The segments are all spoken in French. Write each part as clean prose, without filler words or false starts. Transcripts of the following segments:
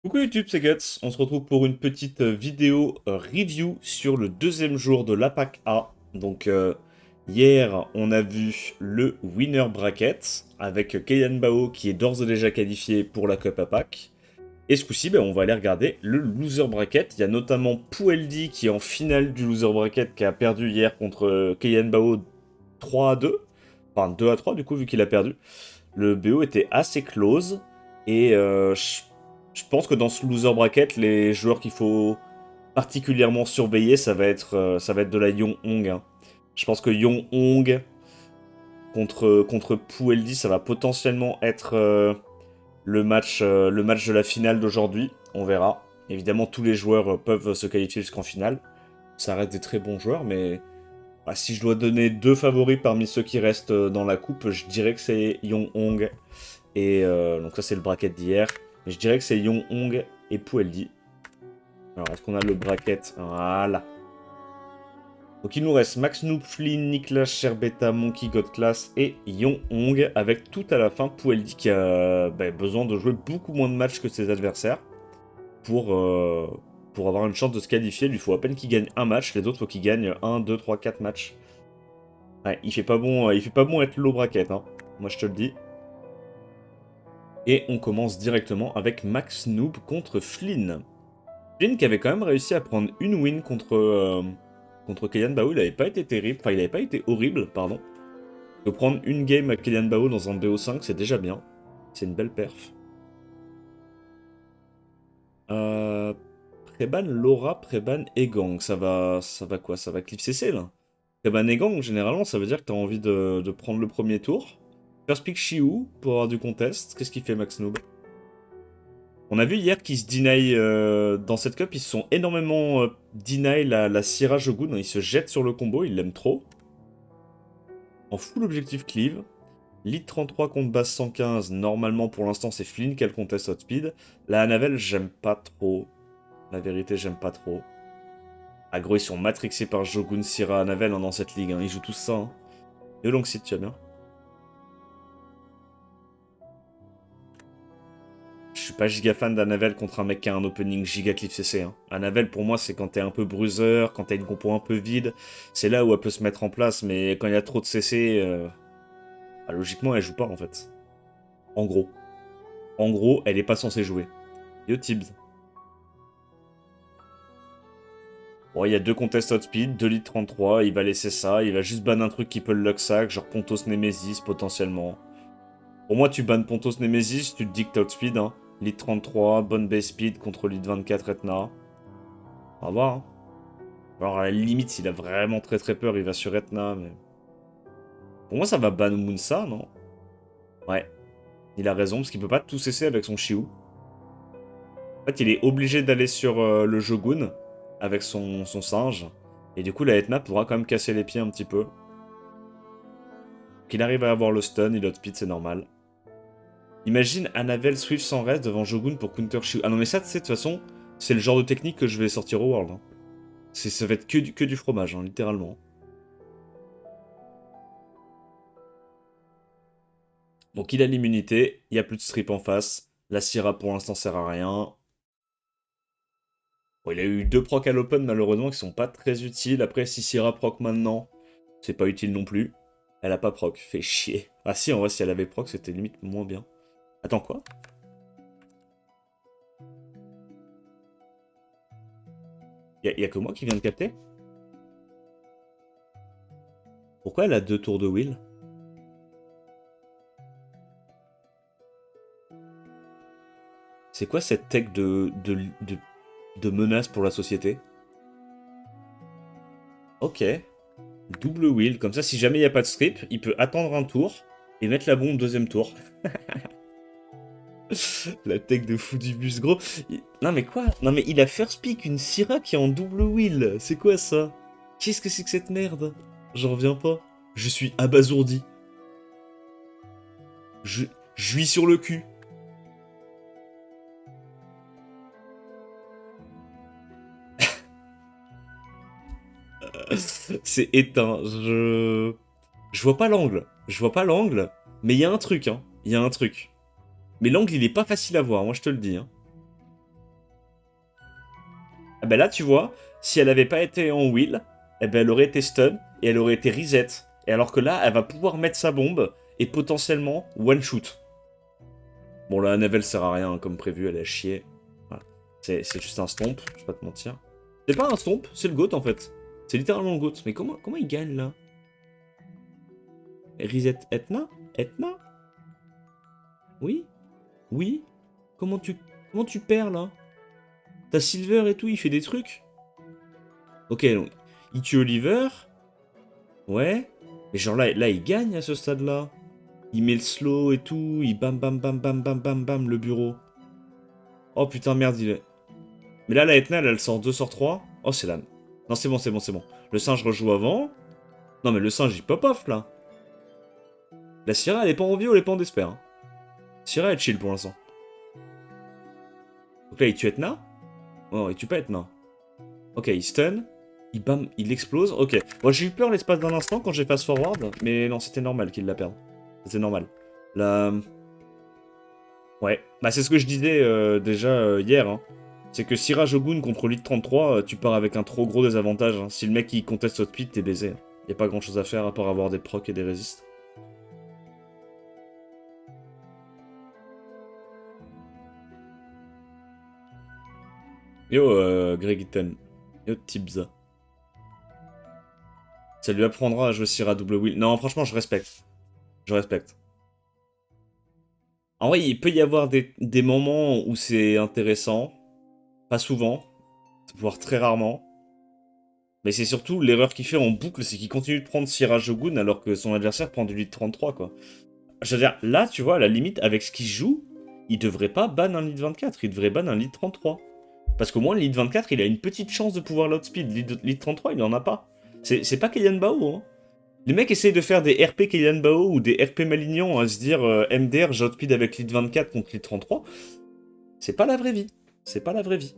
Coucou YouTube, c'est Guts. On se retrouve pour une petite vidéo review sur le deuxième jour de l'APAC A. Hier, on a vu le winner bracket avec Kylian Bao qui est d'ores et déjà qualifié pour la Cup APAC. Et ce coup-ci, on va aller regarder le loser bracket. Il y a notamment Poueldi qui est en finale du loser bracket qui a perdu hier contre Kylian Bao 3-2. Enfin 2-3 du coup vu qu'il a perdu. Le BO était assez close. Et je pense que dans ce loser bracket, les joueurs qu'il faut particulièrement surveiller, ça va être de la Young Hong, hein. Je pense que Young Hong contre Poueldi, ça va potentiellement être le match de la finale d'aujourd'hui. On verra. Évidemment, tous les joueurs peuvent se qualifier jusqu'en finale. Ça reste des très bons joueurs, mais si je dois donner deux favoris parmi ceux qui restent dans la coupe, je dirais que c'est Young Hong. Et donc ça, c'est le bracket d'hier. Mais je dirais que c'est Young Hong et Poueldi. Alors, est-ce qu'on a le bracket? Voilà. Donc, il nous reste Max Noob, Flynn, Niklas, Sherbeta, Monkey, Godclass et Young Hong. Avec tout à la fin Poueldi qui a besoin de jouer beaucoup moins de matchs que ses adversaires pour avoir une chance de se qualifier. Il lui faut à peine qu'il gagne un match. Les autres, il faut qu'ils gagnent 1, 2, 3, 4 matchs. Ouais, il fait pas bon être low bracket, hein. Moi, je te le dis. Et on commence directement avec Max Noob contre Flynn. Flynn qui avait quand même réussi à prendre une win contre Kylian Bao, il avait pas été terrible, enfin il avait pas été horrible, pardon. De prendre une game à Kylian Bao dans un BO5, c'est déjà bien. C'est une belle perf. Euh, Préban Laura, Préban et Gang, ça va quoi? Ça va Cliff CC là? Préban et Gang, généralement, ça veut dire que t'as envie de prendre le premier tour. First pick Shiu pour avoir du contest. Qu'est-ce qu'il fait Max Noob? On a vu hier qu'ils se deny dans cette cup, ils se sont énormément deny la Syrah Shogun. Ils se jettent sur le combo, ils l'aiment trop. En full objectif cleave. Lead 33 contre base 115. Normalement, pour l'instant, c'est Flynn qui a le contest outspeed. La Hanavel, j'aime pas trop. La vérité, j'aime pas trop. Ah, gros, ils sont matrixés par Shogun, Syrah, Hanavel dans cette ligue, hein. Ils jouent tous ça, hein. Et Longseed, tu vas bien? Je suis pas giga fan d'Anavel contre un mec qui a un opening giga cliff CC, hein. Anavel, pour moi, c'est quand t'es un peu bruiser, quand t'as une compo un peu vide. C'est là où elle peut se mettre en place, mais quand il y a trop de CC, logiquement, elle joue pas, en fait. En gros. En gros, elle est pas censée jouer. Yo, Tibbs. Bon, il y a deux contests outspeed, 2 litres 33, il va laisser ça, il va juste ban un truc qui peut le luck-sack, genre Pontos Nemesis, potentiellement. Pour moi, tu bannes Pontos Nemesis, tu te dis que t'as outspeed, hein. Litre 33, bonne base speed contre litre 24 Etna. On va voir, hein. Alors, à la limite, s'il a vraiment très très peur, il va sur Etna, mais... Pour moi, ça va ban Munsa, non? Ouais, il a raison, parce qu'il peut pas tout cesser avec son Shiu. En fait, il est obligé d'aller sur le Jogun, avec son singe. Et du coup, la Etna pourra quand même casser les pieds un petit peu. Qu'il arrive à avoir le stun, il outspeed, c'est normal. Imagine Anavel Swift sans reste devant Jogun pour counter Shiu. Ah non, mais ça, tu sais, de toute façon, c'est le genre de technique que je vais sortir au World, hein. Ça va être que du fromage, hein, littéralement. Donc il a l'immunité, il n'y a plus de strip en face. La Syrah pour l'instant sert à rien. Bon, il a eu deux procs à l'open malheureusement qui sont pas très utiles. Après si Syrah proc maintenant, c'est pas utile non plus. Elle a pas proc, fait chier. Ah si en vrai si elle avait proc c'était limite moins bien. Attends quoi? Y a que moi qui viens de capter? Pourquoi elle a deux tours de wheel? C'est quoi cette tech de menace pour la société? Ok. Double wheel, comme ça si jamais il n'y a pas de strip, il peut attendre un tour et mettre la bombe deuxième tour. La tech de fou du bus, gros. Non mais quoi? Non mais il a first pick une Syrah qui est en double wheel. C'est quoi ça? Qu'est-ce que c'est que cette merde? J'en reviens pas. Je suis abasourdi. Je... Je suis sur le cul. C'est éteint. Je vois pas l'angle. Je vois pas l'angle. Mais il y a un truc, hein. Il y a un truc. Mais l'angle, il est pas facile à voir, moi je te le dis, hein. Ah ben là, tu vois, si elle avait pas été en wheel, eh ben elle aurait été stun et elle aurait été reset. Et alors que là, elle va pouvoir mettre sa bombe et potentiellement one shoot. Bon, là, Annabelle sert à rien, hein, comme prévu, elle a chié. Voilà. C'est juste un stomp, je vais pas te mentir. C'est pas un stomp, c'est le GOAT en fait. C'est littéralement le GOAT. Mais comment il gagne là? Reset Etna? Etna? Oui? Oui? Comment tu perds là? T'as Silver et tout, il fait des trucs? Ok, donc, il tue Oliver. Ouais. Mais genre là, il gagne à ce stade-là. Il met le slow et tout, il bam bam bam bam bam bam bam le bureau. Oh putain, merde, il est... Mais là, la Etna, elle sort 2 sur 3. Oh, c'est la... Non, c'est bon, c'est bon, c'est bon. Le singe rejoue avant. Non, mais le singe, il pop off, là. La Syrah, elle est pas en vie ou elle est pas en despair. Hein. Syrah, elle chill pour l'instant. Donc là, il tue Etna. Oh, il tue pas Etna. Ok, il stun. Il bam, il explose. Ok. Moi, j'ai eu peur l'espace d'un instant quand j'ai pass forward. Mais non, c'était normal qu'il la perde. C'était normal. La... Ouais. Bah, c'est ce que je disais déjà hier. Hein. C'est que si Rajogun contre Elite 33, tu pars avec un trop gros désavantage. Hein. Si le mec il conteste votre speed, t'es baisé. Y a pas grand chose à faire à part avoir des procs et des résistes. Yo, Greg Eaton. Yo, Tibza. Ça lui apprendra à jouer Syrah double wheel. Non, franchement, je respecte. Je respecte. En vrai, il peut y avoir des moments où c'est intéressant. Pas souvent. Voire très rarement. Mais c'est surtout l'erreur qu'il fait en boucle, c'est qu'il continue de prendre Syrah Shogun alors que son adversaire prend du lead 33, quoi. Je veux dire, là, tu vois, à la limite, avec ce qu'il joue, il devrait pas ban un lead 24, il devrait ban un lead 33. Parce qu'au moins, le lead 24, il a une petite chance de pouvoir l'outspeed. Lead 33, il en a pas. C'est pas Kylian Bao, hein. Les mecs essayent de faire des RP Kylian Bao ou des RP Malignan à se dire MDR, j'outspeed avec lead 24 contre lead 33. C'est pas la vraie vie. C'est pas la vraie vie.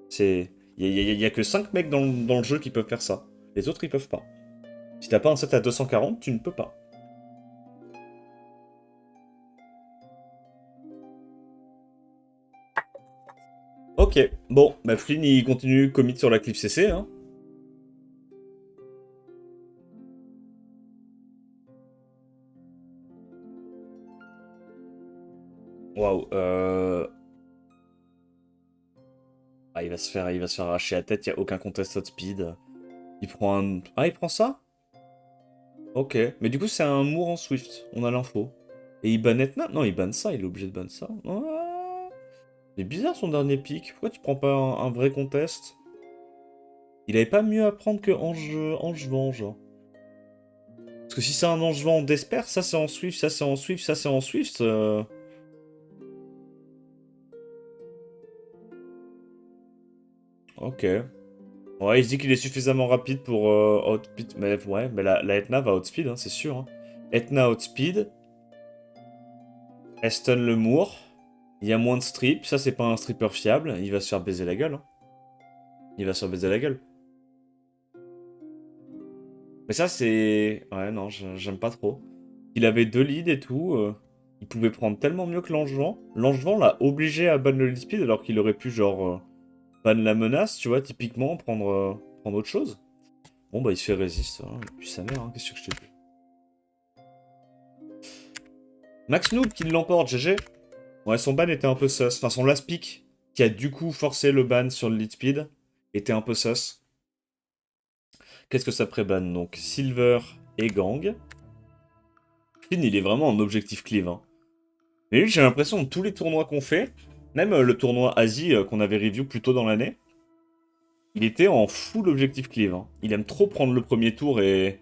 C'est... y a que 5 mecs dans le jeu qui peuvent faire ça. Les autres, ils peuvent pas. Si t'as pas un set à 240, tu ne peux pas. Ok, bon, bah Flynn il continue commit sur la cliff CC, hein. Waouh, Ah, il va se faire arracher la tête, il y a aucun contest outspeed. Il prend un... Ah, il prend ça? Ok, mais du coup c'est un Moore en Swift, on a l'info. Et il ban Etna? Non, il ban ça, il est obligé de ban ça. Ah, c'est bizarre son dernier pick, pourquoi tu prends pas un vrai contest? Il avait pas mieux à prendre que Angevent, genre. Parce que si c'est un Angevent d'Esper, ça c'est en Swift, ça c'est en Swift, ça c'est en Swift. Ok. Ouais, il se dit qu'il est suffisamment rapide pour outspeed. Mais ouais, mais la Etna va outspeed, hein, c'est sûr. Hein. Etna outspeed. Eston le Moore. Il y a moins de strip. Ça, c'est pas un stripper fiable. Il va se faire baiser la gueule. Hein. Il va se faire baiser la gueule. Mais ça, c'est... Ouais, non, j'aime pas trop. Il avait 2 leads et tout. Il pouvait prendre tellement mieux que Langevent. Langevent l'a obligé à ban le lead speed alors qu'il aurait pu, genre, ban la menace, tu vois, typiquement, prendre autre chose. Bon, bah, il se fait résiste. Hein. Et puis sa mère, hein, qu'est-ce que je te dis. Max Noob qui l'emporte, GG. Ouais, son ban était un peu sus. Enfin, son last pick, qui a du coup forcé le ban sur le lead speed, était un peu sus. Qu'est-ce que ça pré-ban? Donc, Silver et Gang. Finn, il est vraiment en objectif cleave. Hein. Mais lui, j'ai l'impression de tous les tournois qu'on fait, même le tournoi Asie qu'on avait review plus tôt dans l'année, il était en full objectif cleave. Hein. Il aime trop prendre le premier tour et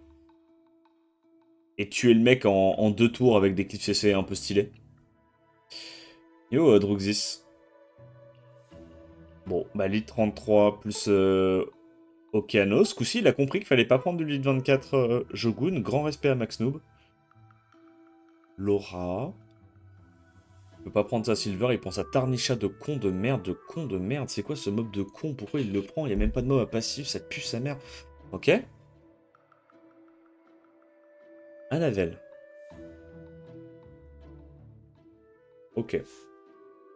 tuer le mec en 2 tours avec des clips CC un peu stylés. Yo, Druxis. Bon, bah lead 33 plus Okeanos. Ce coup-ci, il a compris qu'il fallait pas prendre du lead 24 Jogun. Grand respect à Max Noob. Laura. Il peut pas prendre sa Silver, il prend sa Tarnisha de con de merde, de con de merde. C'est quoi ce mob de con? Pourquoi il le prend? Il y a même pas de mob à passif, ça pue sa mère. Ok. Anavel. Ok.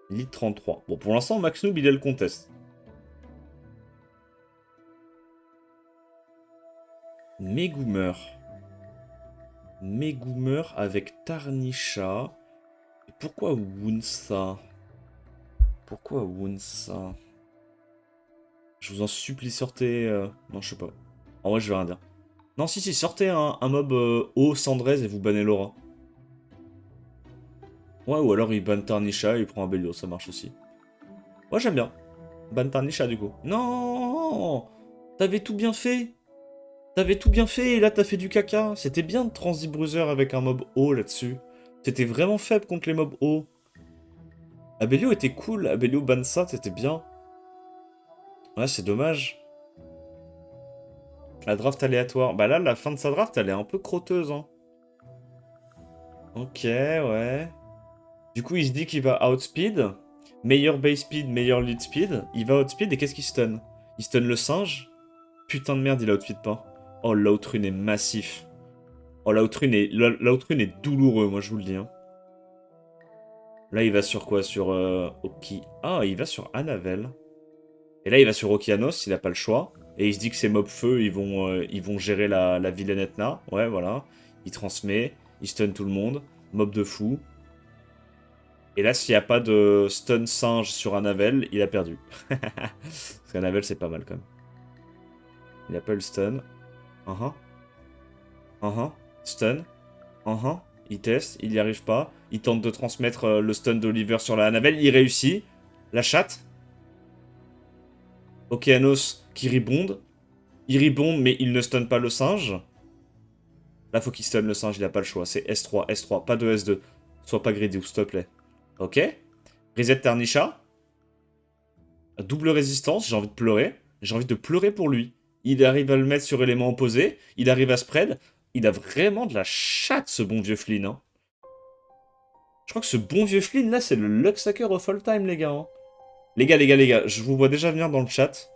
Lead 33. Bon, pour l'instant, Max Noob, il a le contest. Megoomer. Megoomer avec Tarnisha. Et pourquoi Wunsa? Pourquoi Wunsa? Je vous en supplie, sortez... Non, je sais pas. En vrai, je vais rien dire. Non, si, sortez un mob haut Sandrez et vous bannez Laura. Ouais, ou alors il banne Tarnisha et il prend un Bélio, ça marche aussi. Ouais, j'aime bien. Ban Tarnisha, du coup. Non! T'avais tout bien fait! T'avais tout bien fait et là t'as fait du caca. C'était bien de Transi Bruiser avec un mob haut là-dessus. C'était vraiment faible contre les mobs hauts. Abelio était cool, Abelio ban ça, c'était bien. Ouais, c'est dommage. La draft aléatoire. Bah là, la fin de sa draft, elle est un peu crotteuse, hein. Ok, ouais. Du coup, il se dit qu'il va outspeed. Meilleur base speed, meilleur lead speed. Il va outspeed et qu'est-ce qu'il stun? Il stun le singe? Putain de merde, il outspeed pas. Oh, l'outrun est massif. Oh, l'outrun est douloureux, moi je vous le dis, hein. Là, il va sur quoi? Sur Oki. Ah, il va sur Anavel. Et là, il va sur Okianos, il a pas le choix. Et il se dit que ces mobs feu, ils vont gérer la vilaine Etna. Ouais, voilà. Il transmet, il stun tout le monde. Mob de fou. Et là, s'il n'y a pas de stun singe sur Anavel, il a perdu. Parce qu'Anavel, c'est pas mal quand même. Il a pas eu le stun. Stun. Il teste, il n'y arrive pas. Il tente de transmettre le stun d'Oliver sur la Anavel. Il réussit. La chatte. Okeanos qui rebonde. Il rebonde, mais il ne stun pas le singe. Là, faut qu'il stun le singe, il n'a pas le choix. C'est S3, S3, pas de S2. Sois pas greedy, s'il te plaît. Ok. Reset Tarnisha. Double résistance, j'ai envie de pleurer. J'ai envie de pleurer pour lui. Il arrive à le mettre sur élément opposé. Il arrive à spread. Il a vraiment de la chatte, ce bon vieux Flynn. Hein. Je crois que ce bon vieux Flynn, là, c'est le Luxhacker of all time, les gars. Hein. Les gars, je vous vois déjà venir dans le chat.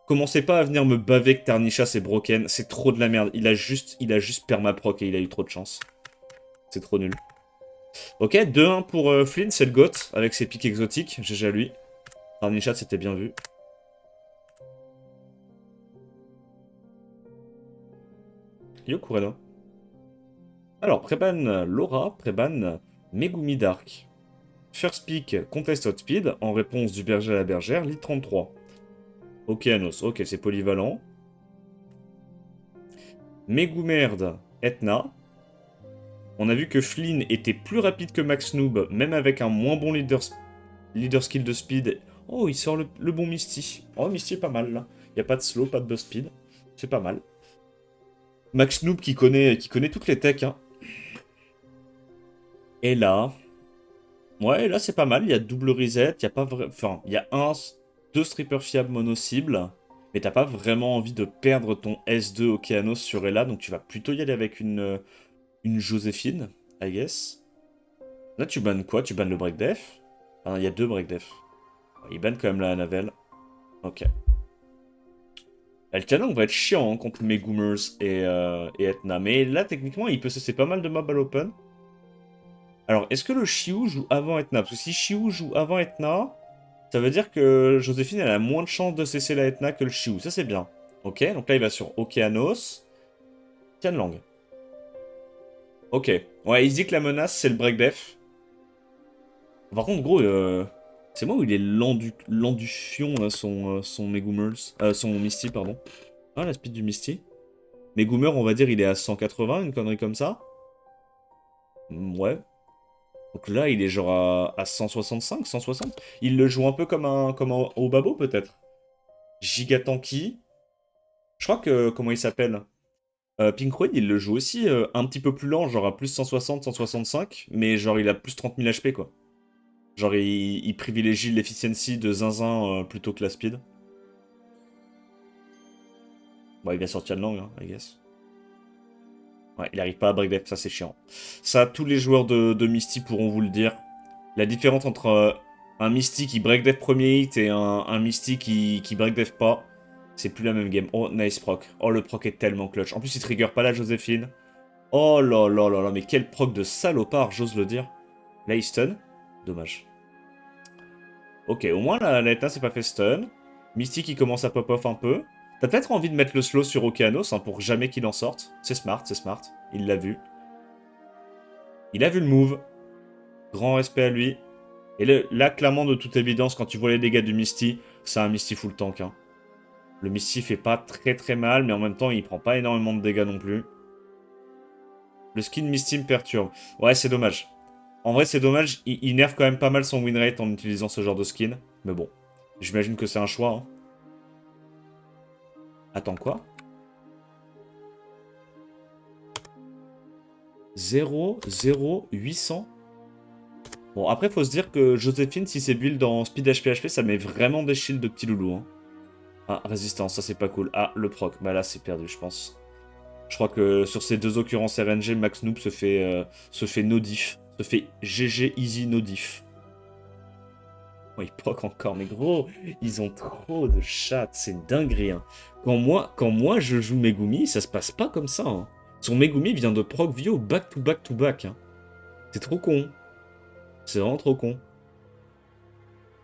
Commencez pas à venir me baver que Tarnisha c'est broken, c'est trop de la merde. Il a juste permaproc et il a eu trop de chance. C'est trop nul. Ok, 2-1 pour Flynn, c'est le GOAT avec ses pics exotiques. GG à lui. Tarnisha, c'était bien vu. Yo Kureno. Alors, Préban Laura, Préban Megumi Dark. First pick, contest outspeed, en réponse du berger à la bergère, lead 33. Ok, Anos, ok, c'est polyvalent. Megumerd, Etna. On a vu que Flynn était plus rapide que Max Noob, même avec un moins bon leader skill de speed. Oh, il sort le bon Misty. Oh, Misty est pas mal, là. Il n'y a pas de slow, pas de buzz speed. C'est pas mal. Max Noob qui connaît toutes les techs, hein. Et là... Ouais, là, c'est pas mal. Il y a double reset. Il y a pas vrai... Enfin, il y a deux strippers fiables mono-cibles. Mais t'as pas vraiment envie de perdre ton S2 Okeanos sur Ella. Donc tu vas plutôt y aller avec une Joséphine, I guess. Là, tu bannes quoi? Tu bannes le break def? Ah non, il y a deux break def. Il banne quand même la Anavel. Ok. El Canon va être chiant hein, contre Megoomers et Etna. Mais là, techniquement, il peut cesser pas mal de mobs à l'open. Alors, est-ce que le Shiu joue avant Etna? Parce que si Shiu joue avant Etna, ça veut dire que Joséphine elle a moins de chances de cesser la Etna que le Shiu. Ça, c'est bien. Ok, donc là, il va sur Okeanos. Tianlang. Ok. Ouais, il se dit que la menace, c'est le break def. Par contre, gros, c'est moi où il est l'endufion, là, son Megoomers. Son Misty, pardon. Ah, la speed du Misty. Megoomer, on va dire, il est à 180, une connerie comme ça. Ouais. Donc là, il est genre à 165, 160. Il le joue un peu comme un Obabo, peut-être. Gigatanky. Je crois que, comment il s'appelle Pink Raid, il le joue aussi un petit peu plus lent, genre à plus 160, 165. Mais genre, il a plus 30 000 HP, quoi. Genre, il privilégie l'efficiency de zinzin plutôt que la speed. Bon, il va sortir de langue, hein, I guess. Ouais, il arrive pas à break def, ça c'est chiant. Ça, tous les joueurs de Misty pourront vous le dire. La différence entre un Misty qui break def premier hit et un Misty qui break def pas, c'est plus la même game. Oh, nice proc. Oh, le proc est tellement clutch. En plus, il trigger pas la Joséphine. Oh là là là là, mais quel proc de salopard, j'ose le dire. Là, il stun. Dommage. Ok, au moins la Etna s'est pas fait stun. Misty qui commence à pop-off un peu. T'as peut-être envie de mettre le slow sur Okeanos hein, pour jamais qu'il en sorte. C'est smart, c'est smart. Il l'a vu. Il a vu le move. Grand respect à lui. Et là, clairement, de toute évidence, quand tu vois les dégâts du Misty, c'est un Misty full tank. Hein. Le Misty fait pas très très mal, mais en même temps, il prend pas énormément de dégâts non plus. Le skin Misty me perturbe. Ouais, c'est dommage. En vrai, c'est dommage. Il nerf quand même pas mal son win rate en utilisant ce genre de skin. Mais bon, j'imagine que c'est un choix. Hein. Attends, quoi 0, 0, 800. Bon, après, faut se dire que Joséphine, si c'est build en speed HP, ça met vraiment des shields de petits loulous. Hein. Ah, résistance, ça c'est pas cool. Ah, le proc. Bah là, c'est perdu, je pense. Je crois que sur ces deux occurrences RNG, Max Noob se fait no diff. Se fait GG easy no diff. Oh, ils proc encore, mais gros, ils ont trop de chat, c'est une dinguerie. Hein. Quand moi je joue Megumi, ça se passe pas comme ça. Hein. Son Megumi vient de proc Vio back to back to back. Hein. C'est trop con. C'est vraiment trop con.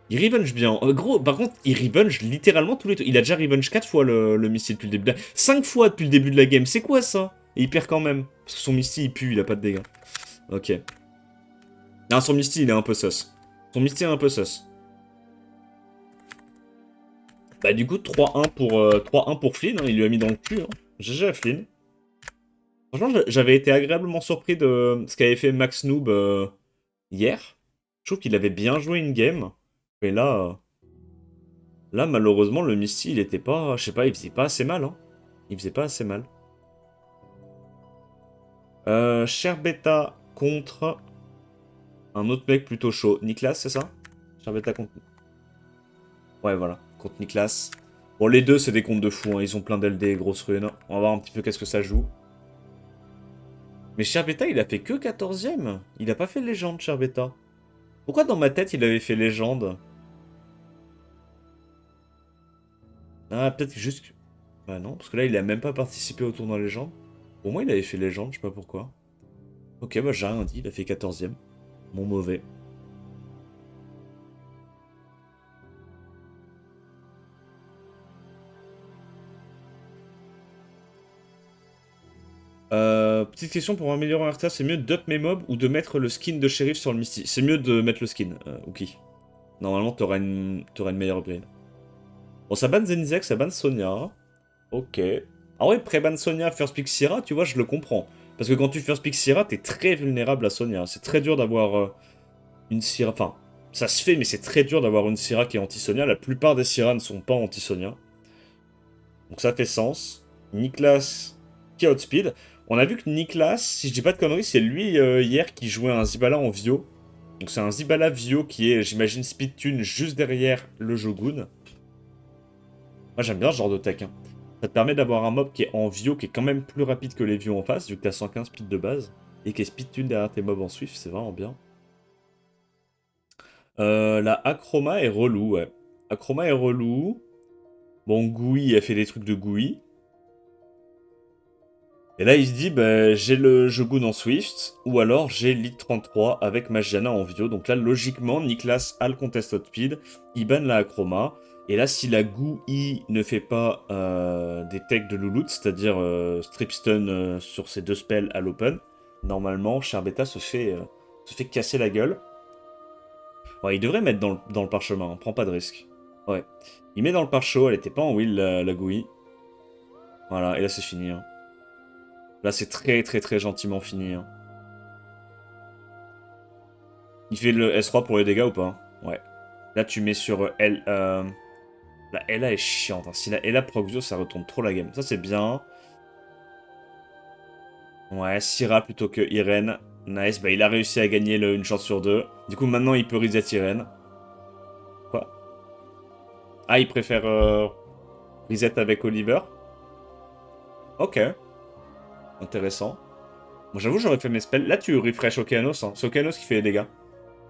Il revenge bien. Gros, par contre, il revenge littéralement tous les trucs. Il a déjà revenge 4 fois le Misty depuis le début de la... 5 fois depuis le début de la game. C'est quoi ça? Et il perd quand même. Parce que son Misty, il pue, il a pas de dégâts. Ok. Non, son Misty, il est un peu sus. Son Misty est un peu sus. Bah du coup, 3-1 pour Flynn. Hein. Il lui a mis dans le cul. Hein. GG à Flynn. Franchement, j'avais été agréablement surpris de ce qu'avait fait Max Noob hier. Je trouve qu'il avait bien joué une game. Mais là, malheureusement, le Misty, il était pas... Je sais pas, il faisait pas assez mal. Hein. Il faisait pas assez mal. Cher Beta contre un autre mec plutôt chaud. Niklas, c'est ça? Cher Beta contre... Ouais, voilà. Contre Niklas. Bon, les deux, c'est des comptes de fou. Hein. Ils ont plein d'LD, grosses runes. On va voir un petit peu qu'est-ce que ça joue. Mais Cher Beta, il a fait que 14ème. Il a pas fait légende, Cher Beta. Pourquoi dans ma tête, il avait fait légende? Ah, peut-être juste... Bah non, parce que là, il a même pas participé au tournoi légende. Pour moi, il avait fait légende, je sais pas pourquoi. Ok, bah j'ai rien dit, il a fait 14ème. Mon mauvais. Petite question pour améliorer un RTA, c'est mieux d'up mes mobs ou de mettre le skin de shérif sur le Misty? C'est mieux de mettre le skin, Uki. Normalement, t'auras une meilleure upgrade. Bon, ça banne Zenizek, ça banne Sonia. Ok. Ah ouais, pré-ban Sonia, first pick Syra, tu vois, je le comprends. Parce que quand tu first pick Syra, t'es très vulnérable à Sonia. C'est très dur d'avoir une Syra... Enfin, ça se fait, mais c'est très dur d'avoir une Syra qui est anti-Sonia. La plupart des Syra ne sont pas anti-Sonia. Donc ça fait sens. Niklas qui outspeed. On a vu que Niklas, si je dis pas de conneries, c'est lui hier qui jouait un Zibala en Vio. Donc c'est un Zibala Vio qui est, j'imagine, speed tune juste derrière le Jogun. Moi j'aime bien ce genre de tech. Hein. Ça te permet d'avoir un mob qui est en Vio, qui est quand même plus rapide que les Vio en face, vu que t'as 115 speed de base. Et qui est speed tune derrière tes mobs en Swift, c'est vraiment bien. La Acroma est relou, ouais. Acroma est relou. Bon, Gui a fait des trucs de Gui. Et là, il se dit, bah, j'ai le Jogun en Swift, ou alors j'ai Lead 33 avec Magiana en Vio. Donc là, logiquement, Niklas a le Contest Outspeed, il banne la Acroma. Et là, si la GUI ne fait pas des techs de Lulut, c'est-à-dire Strip Stun sur ses deux spells à l'open, normalement, Charbetta se fait casser la gueule. Ouais, il devrait mettre dans le parchemin, hein, prends pas de risque. Ouais. Il met dans le parchemin, elle était pas en will, la GUI. Voilà, et là, c'est fini. Hein. Là, c'est très très très gentiment fini. Hein. Il fait le S3 pour les dégâts ou pas? Ouais. Là, tu mets sur L... La LA est chiante. Hein. Si la LA Proxio, ça retourne trop la game. Ça, c'est bien. Ouais, Syra plutôt que Irene. Nice. Bah, il a réussi à gagner une chance sur deux. Du coup, maintenant, il peut reset Irene. Quoi? Ah, il préfère reset avec Oliver? Ok. Intéressant. Bon, j'avoue, j'aurais fait mes spells. Là, tu refresh Okeanos. Hein. C'est Okeanos qui fait les dégâts.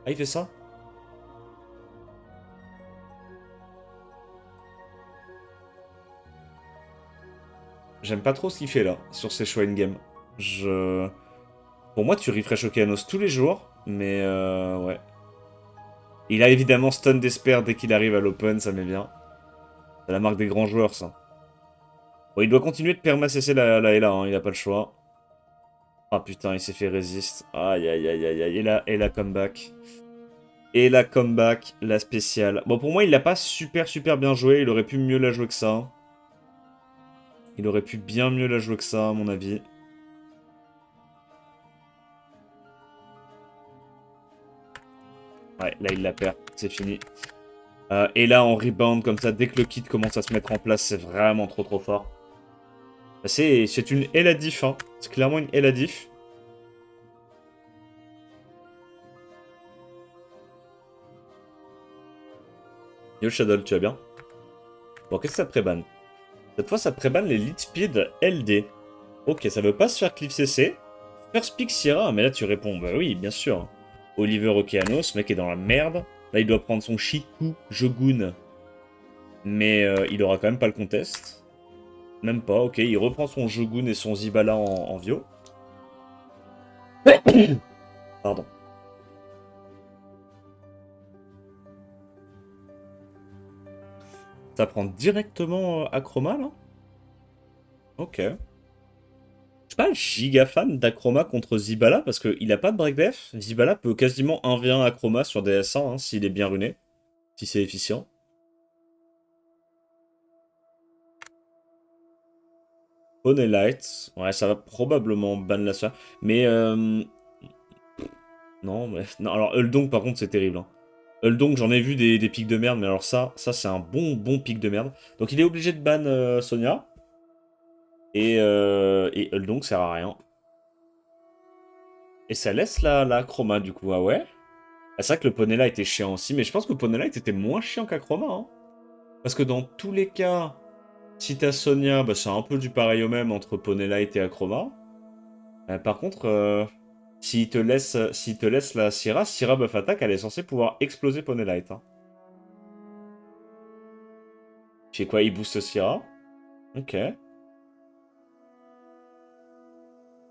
Ah, il fait ça? J'aime pas trop ce qu'il fait là, sur ses choix in-game. Pour moi, tu refresh Okeanos tous les jours, mais ouais. Il a évidemment stun d'Esper dès qu'il arrive à l'open, ça met bien. C'est la marque des grands joueurs, ça. Bon, il doit continuer de perma-CC la Ela, hein, il a pas le choix. Ah putain, il s'est fait résiste. Aïe aïe aïe aïe aïe. Et la comeback. Et la comeback, la spéciale. Bon, pour moi, il l'a pas super bien joué. Il aurait pu mieux la jouer que ça. Il aurait pu bien mieux la jouer que ça, à mon avis. Ouais, là, il la perd. C'est fini. Et là, en rebound, comme ça, dès que le kit commence à se mettre en place, c'est vraiment trop fort. C'est une Eladif, hein. C'est clairement une Eladif. Yo, Shadow, tu vas bien? Bon, qu'est-ce que ça prébanne? Cette fois, ça prébanne les lead speed LD. Ok, ça veut pas se faire cliff CC. First pick Sierra, mais là tu réponds, bah oui, bien sûr. Oliver Okeanos, ce mec est dans la merde. Là, il doit prendre son Shiku Jogun. Mais il aura quand même pas le contest. Même pas, ok, il reprend son Jogun et son Zibala en Vio. Pardon. Ça prend directement Acroma, là? Ok. Je suis pas giga fan d'Acroma contre Zibala, parce qu'il a pas de break def. Zibala peut quasiment 1v1 Acroma sur DS1, hein, s'il est bien runé. Si c'est efficient. Bonnet Light. Ouais, ça va probablement ban la soirée. Mais non, mais... Non, alors Uldong, par contre, c'est terrible. Hein. Uldong, j'en ai vu des pics de merde, mais alors ça c'est un bon pic de merde. Donc il est obligé de ban Sonia. Et Uldong sert à rien. Et ça laisse la Chroma, du coup. Ah ouais? Ah, c'est vrai que le Ponella était chiant aussi, mais je pense que le Ponella était moins chiant qu'Achroma. Hein. Parce que dans tous les cas, si t'as Sonia, bah, c'est un peu du pareil au même entre Ponelite et Achroma. Par contre, s'il te laisse la Syrah buff attaque, elle est censée pouvoir exploser Ponelite. Hein. Tu sais quoi, il booste Syrah. Ok.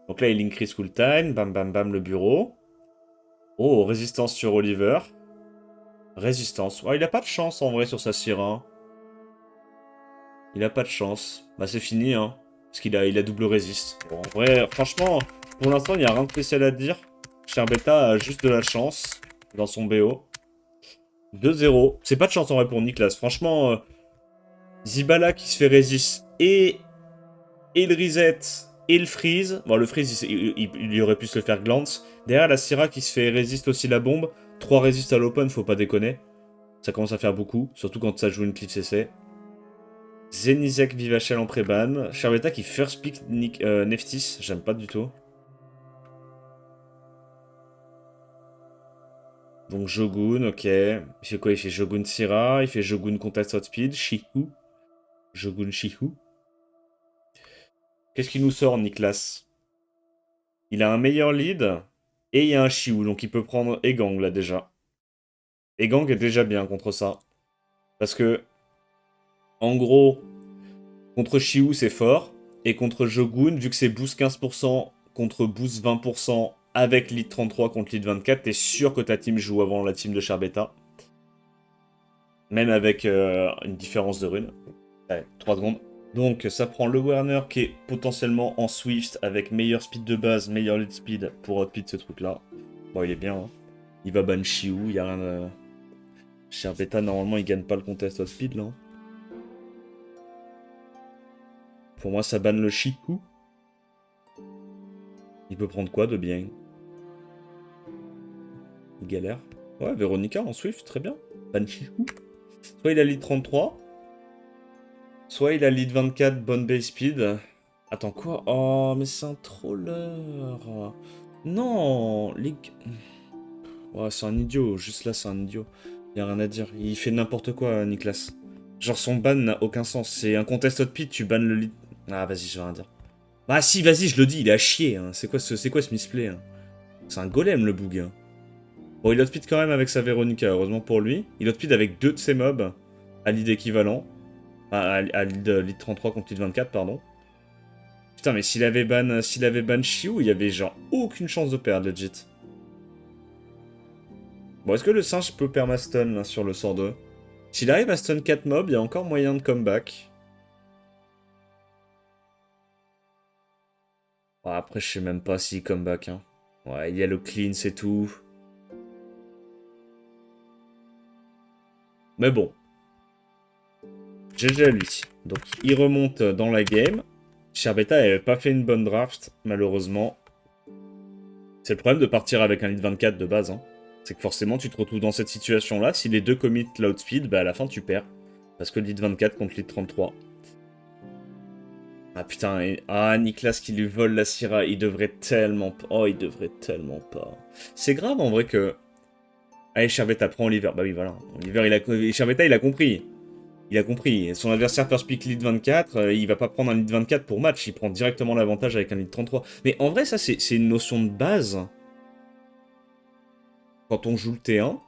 Donc là, il increase cool time, bam bam bam le bureau. Oh, résistance sur Oliver. Résistance. Ouais, il a pas de chance en vrai sur sa Syrah. Il a pas de chance. Bah c'est fini, hein. Parce il a double résiste. Bon, en vrai, franchement, pour l'instant, il n'y a rien de spécial à dire. Sherbeta a juste de la chance dans son BO. 2-0. C'est pas de chance en vrai pour Niklas. Franchement, Zibala qui se fait résiste et le reset et le freeze. Bon, le freeze, il aurait pu se le faire glance. Derrière, la Syrah qui se fait résiste aussi la bombe. 3 résistes à l'open, faut pas déconner. Ça commence à faire beaucoup, surtout quand ça joue une clip CC. Zenizek Vivachel en pré-ban. Sherbeta qui first pick Neftis, j'aime pas du tout. Donc Jogun, ok. Il fait quoi? Il fait Jogun Syrah, il fait Jogun Contest Outspeed, Shihu. Jogun Shihu. Qu'est-ce qu'il nous sort, Niklas? Il a un meilleur lead et il y a un Shihu, donc il peut prendre Egang là déjà. Egang est déjà bien contre ça. Parce que, en gros, contre Shihu c'est fort, et contre Jogun, vu que c'est boost 15% contre boost 20% avec lead 33 contre lead 24, t'es sûr que ta team joue avant la team de Sherbeta. Même avec une différence de rune. Ouais, 3 secondes. Donc ça prend le Werner qui est potentiellement en Swift avec meilleur speed de base, meilleur lead speed pour outspeed ce truc là. Bon il est bien, hein. Il va ban Shiu, il y a rien de... Sherbeta normalement il gagne pas le contest outspeed là. Hein. Pour moi ça banne le Shiu. Il peut prendre quoi de bien? Il galère. Ouais, Veronica en Swift, très bien. Ban Shiu. Soit il a lead 33, soit il a lead 24, bonne base speed. Attends, quoi? Oh, mais c'est un troller. Non, Link... Ouais, c'est un idiot. Juste là, c'est un idiot. Y a rien à dire. Il fait n'importe quoi, Niklas. Genre, son ban n'a aucun sens. C'est un contest hot pit, tu bannes le lead... Ah, vas-y, je vais rien dire. Bah si, vas-y, je le dis, il est à chier. Hein. C'est quoi ce misplay hein. C'est un golem, le boug. Hein. Bon, il hotpit quand même avec sa Veronica, heureusement pour lui. Il hotpit avec 2 de ses mobs à lead équivalent. À lead 33 contre lead 24, pardon. Putain, mais s'il avait ban Shiu, il y avait genre aucune chance de perdre, legit. Bon, est-ce que le singe peut permastun là, sur le 102? S'il arrive à stun 4 mobs, il y a encore moyen de comeback. Oh, après, je sais même pas s'il comeback. Hein. Ouais, il y a le clean, c'est tout. Mais bon, GG à lui. Donc, il remonte dans la game. Sherbeta n'avait pas fait une bonne draft, malheureusement. C'est le problème de partir avec un lead 24 de base. Hein. C'est que forcément, tu te retrouves dans cette situation-là. Si les deux commit l'outspeed, bah à la fin, tu perds. Parce que lead 24 contre lead 33. Ah putain, ah Nicolas qui lui vole la Syrah, il devrait tellement pas. Oh, il devrait tellement pas. C'est grave en vrai que. Allez, Sherbeta, prends Oliver. Bah oui, voilà. Oliver, Sherbeta, il a compris. Il a compris. Son adversaire first pick lead 24, il va pas prendre un lead 24 pour match, il prend directement l'avantage avec un lead 33. Mais en vrai, ça, c'est une notion de base quand on joue le T1.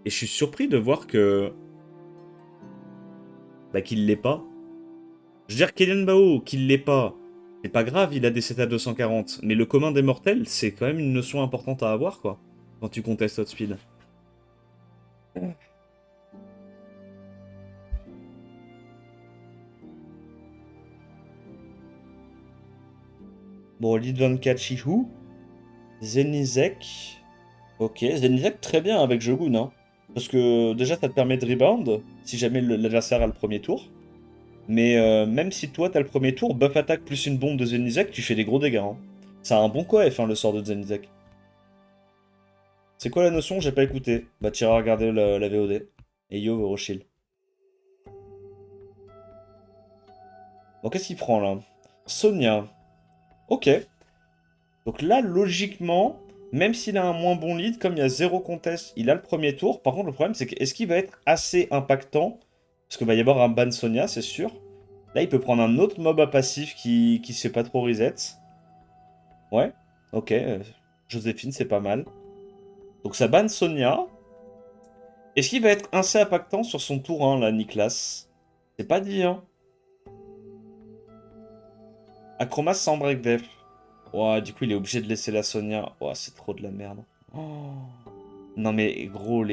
Et je suis surpris de voir que. Bah, qu'il l'est pas. Je veux dire, Kylian Bao, qu'il l'est pas. C'est pas grave, il a des 7 à 240. Mais le commun des mortels, c'est quand même une notion importante à avoir, quoi. Quand tu contestes Outspeed. Bon, lead 24 Chihu. Zenizek. Ok, Zenizek très bien avec Jogun, hein. Parce que déjà, ça te permet de rebound, si jamais l'adversaire a le premier tour. Mais même si toi, t'as le premier tour, buff attaque plus une bombe de Zenizek, tu fais des gros dégâts. Hein. Ça a un bon coef, hein, le sort de Zenizek. C'est quoi la notion? J'ai pas écouté. Bah, t'iras regarder la VOD. Et yo, Rochil. Bon, qu'est-ce qu'il prend, là? Sonia. Ok. Donc là, logiquement, même s'il a un moins bon lead, comme il y a zéro contest, il a le premier tour. Par contre, le problème, c'est que est-ce qu'il va être assez impactant? Parce qu'il va y avoir un ban Sonia, c'est sûr. Là, il peut prendre un autre mob à passif qui se fait pas trop reset. Ouais, ok. Joséphine, c'est pas mal. Donc ça banne Sonia. Est-ce qu'il va être assez impactant sur son tour 1, là, Nicolas? C'est pas dit, hein. Acromas sans break def. Ouah, du coup, il est obligé de laisser la Sonia. Ouah, c'est trop de la merde. Oh. Non, mais gros,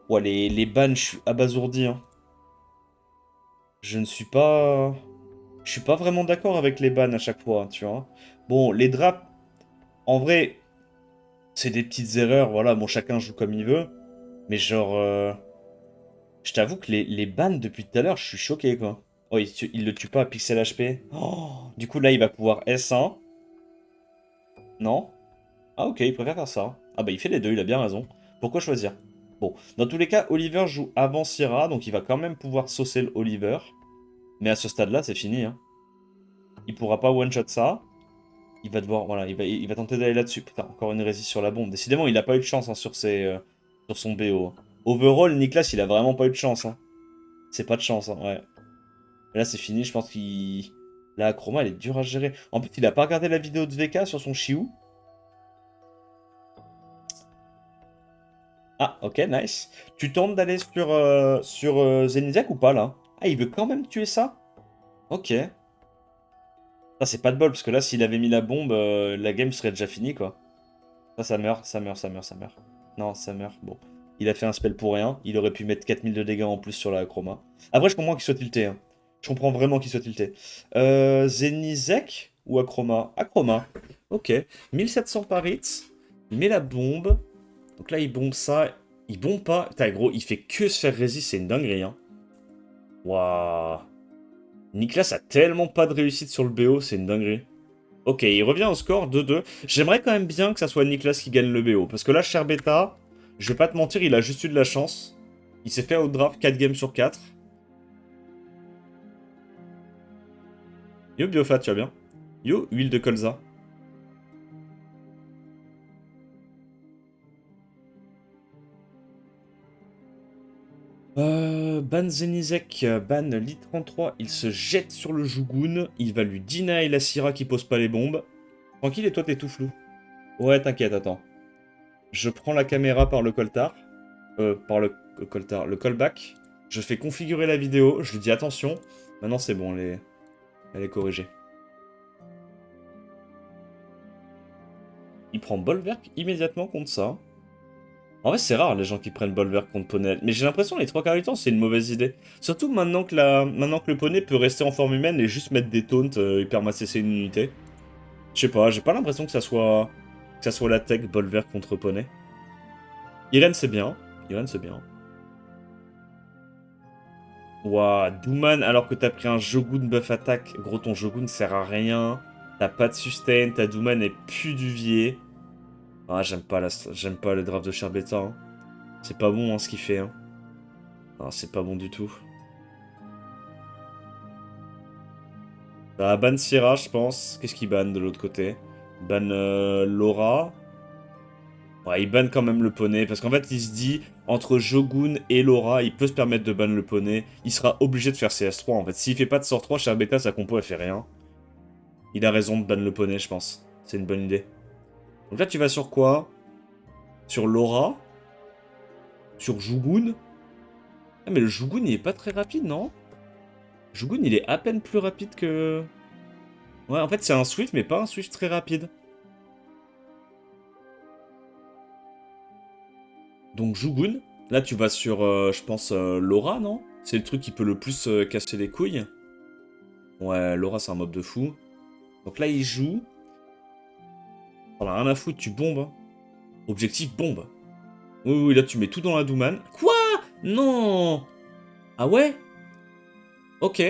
ouah, les bans, je suis abasourdi, hein. Je ne suis pas... Je suis pas vraiment d'accord avec les bans à chaque fois, hein, tu vois. Bon, les draps, en vrai, c'est des petites erreurs, voilà. Bon, chacun joue comme il veut. Mais genre... Je t'avoue que les bans depuis tout à l'heure, je suis choqué, quoi. Oh, il le tue pas à pixel HP. Oh, du coup, là, il va pouvoir S1. Non? Ah, ok, il préfère faire ça. Ah, bah, il fait les deux, il a bien raison. Pourquoi choisir? Bon, dans tous les cas, Oliver joue avant Syrah, donc il va quand même pouvoir saucer le Oliver. Mais à ce stade-là, c'est fini, hein. Il pourra pas one-shot ça. Il va devoir, voilà, il va tenter d'aller là-dessus. Putain, encore une résiste sur la bombe. Décidément, il a pas eu de chance hein, sur son BO. Overall, Niklas, il a vraiment pas eu de chance. Hein. C'est pas de chance, hein, ouais. Là, c'est fini, je pense qu'il... La Chroma, elle est dure à gérer. En plus, il a pas regardé la vidéo de VK sur son Chiou. Ah, ok, nice. Tu tentes d'aller sur Zenizak ou pas, là? Ah, il veut quand même tuer ça? Ok. Ça, c'est pas de bol, parce que là, s'il avait mis la bombe, la game serait déjà finie, quoi. Ça meurt, ça meurt, ça meurt, ça meurt. Non, ça meurt. Bon. Il a fait un spell pour rien. Il aurait pu mettre 4000 de dégâts en plus sur la Chroma. Après, je comprends qu'il soit tilté. Hein. Je comprends vraiment qu'il soit tilté. Zenizek ou Acroma? Acroma. Ok. 1700 par hit. Il met la bombe. Donc là, il bombe ça. Il bombe pas. Putain, gros, il fait que se faire résist. C'est une dinguerie. Hein. Waouh. Niklas a tellement pas de réussite sur le BO. C'est une dinguerie. Ok, il revient au score 2-2. J'aimerais quand même bien que ça soit Niklas qui gagne le BO. Parce que là, Sherbeta, je vais pas te mentir, il a juste eu de la chance. Il s'est fait outdraft 4 games sur 4. Yo, Biofat, tu vas bien? Yo, huile de colza. Ban Zenizek, ban Lit 33, il se jette sur le Jugun, il va lui deny la Syrah qui pose pas les bombes. Tranquille, et toi t'es tout flou. Ouais, t'inquiète, attends. Je prends la caméra par le coltard. Par le coltard, le callback. Je fais configurer la vidéo, je lui dis attention. Maintenant c'est bon, elle est corrigée. Il prend Bolverk immédiatement contre ça. En vrai, c'est rare les gens qui prennent Bolver contre poney. Mais j'ai l'impression les trois quarts du temps, c'est une mauvaise idée. Surtout maintenant que, maintenant que le poney peut rester en forme humaine et juste mettre des taunts et permassesser une unité. Je sais pas, j'ai pas l'impression que ça soit la tech Bolver contre poney. Irene, c'est bien. Irene, c'est bien. Ouah, Douman, alors que t'as pris un Shogun buff attaque. Gros, ton Shogun sert à rien. T'as pas de sustain, ta Douman est plus duvier. Ah, j'aime pas le draft de Sherbeta. Hein. C'est pas bon hein, ce qu'il fait. Hein. Non, c'est pas bon du tout. T'as ban Syrah, je pense. Qu'est-ce qu'il ban de l'autre côté? Ban Laura. Ouais, il ban quand même le poney. Parce qu'en fait, il se dit, entre Jogun et Laura, il peut se permettre de ban le poney. Il sera obligé de faire CS3 en fait. S'il fait pas de sort 3, Sherbeta, sa compo, elle fait rien. Il a raison de ban le poney, je pense. C'est une bonne idée. Donc là, tu vas sur quoi? Sur Laura? Sur Jugun? Ah, mais le Jugun, il est pas très rapide, non? Jugun, il est à peine plus rapide que... Ouais, en fait, c'est un Swift, mais pas un Swift très rapide. Donc Jugun, là, tu vas sur, je pense, Laura, non? C'est le truc qui peut le plus casser les couilles. Ouais, Laura, c'est un mob de fou. Donc là, il joue. On a rien à foutre, tu bombes. Hein. Objectif, bombe. Oui, oui, là, tu mets tout dans la Douman. Quoi? Non! Ah ouais? Ok.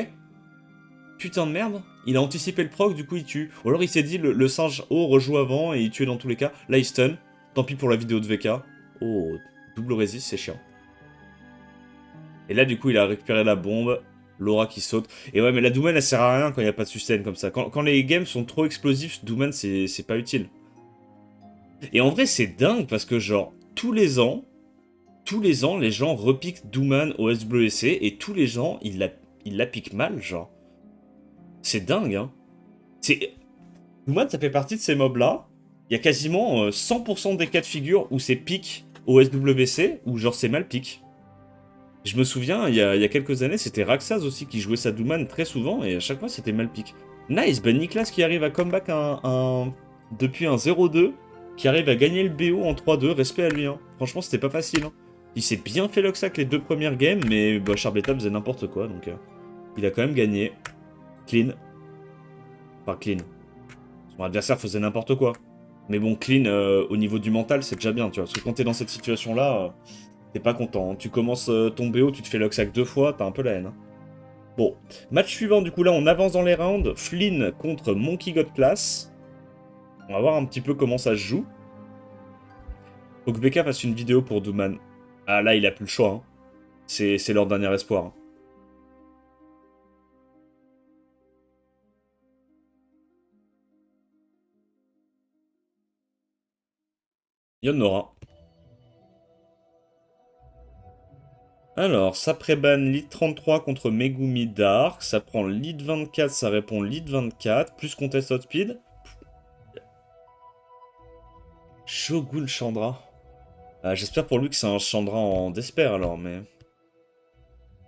Putain de merde. Il a anticipé le proc, du coup il tue. Ou alors il s'est dit le singe haut rejoue avant et il tue dans tous les cas. Là il stun. Tant pis pour la vidéo de VK. Oh, double résist, c'est chiant. Et là du coup il a récupéré la bombe. Laura qui saute. Et ouais mais la Douman elle sert à rien quand il n'y a pas de sustain comme ça. Quand les games sont trop explosifs, Douman c'est pas utile. Et en vrai c'est dingue parce que genre tous les ans les gens repiquent Douman au SWC et tous les gens ils la piquent mal genre. C'est dingue hein. C'est Douman, ça fait partie de ces mobs-là. Il y a quasiment 100% des cas de figure où c'est pique au SWC, ou genre c'est mal pique. Je me souviens, il y a quelques années, c'était Raxaz aussi qui jouait sa Douman très souvent, et à chaque fois c'était mal pique. Nice, Ben Nicolas qui arrive à comeback depuis un 0-2, qui arrive à gagner le BO en 3-2, respect à lui. Hein. Franchement, c'était pas facile. Hein. Il s'est bien fait l'Oxac les deux premières games, mais bah, Charbetta faisait n'importe quoi, donc il a quand même gagné. Clean. Enfin, clean. Son adversaire faisait n'importe quoi. Mais bon, clean au niveau du mental, c'est déjà bien, tu vois. Parce que quand t'es dans cette situation-là, t'es pas content. Hein. Tu commences ton BO, tu te fais l'Oxac 2 fois, t'as un peu la haine. Hein. Bon, match suivant, du coup là, on avance dans les rounds. Flynn contre Monkey God Class. On va voir un petit peu comment ça se joue. Faut que BK fasse une vidéo pour Douman. Ah là, il a plus le choix. Hein. C'est leur dernier espoir. Hein. Il y en aura. Alors, ça préban lead 33 contre Megumi Dark. Ça prend lead 24, ça répond lead 24. Plus contest outspeed. Shogun Chandra. J'espère pour lui que c'est un Chandra en Despair alors, mais...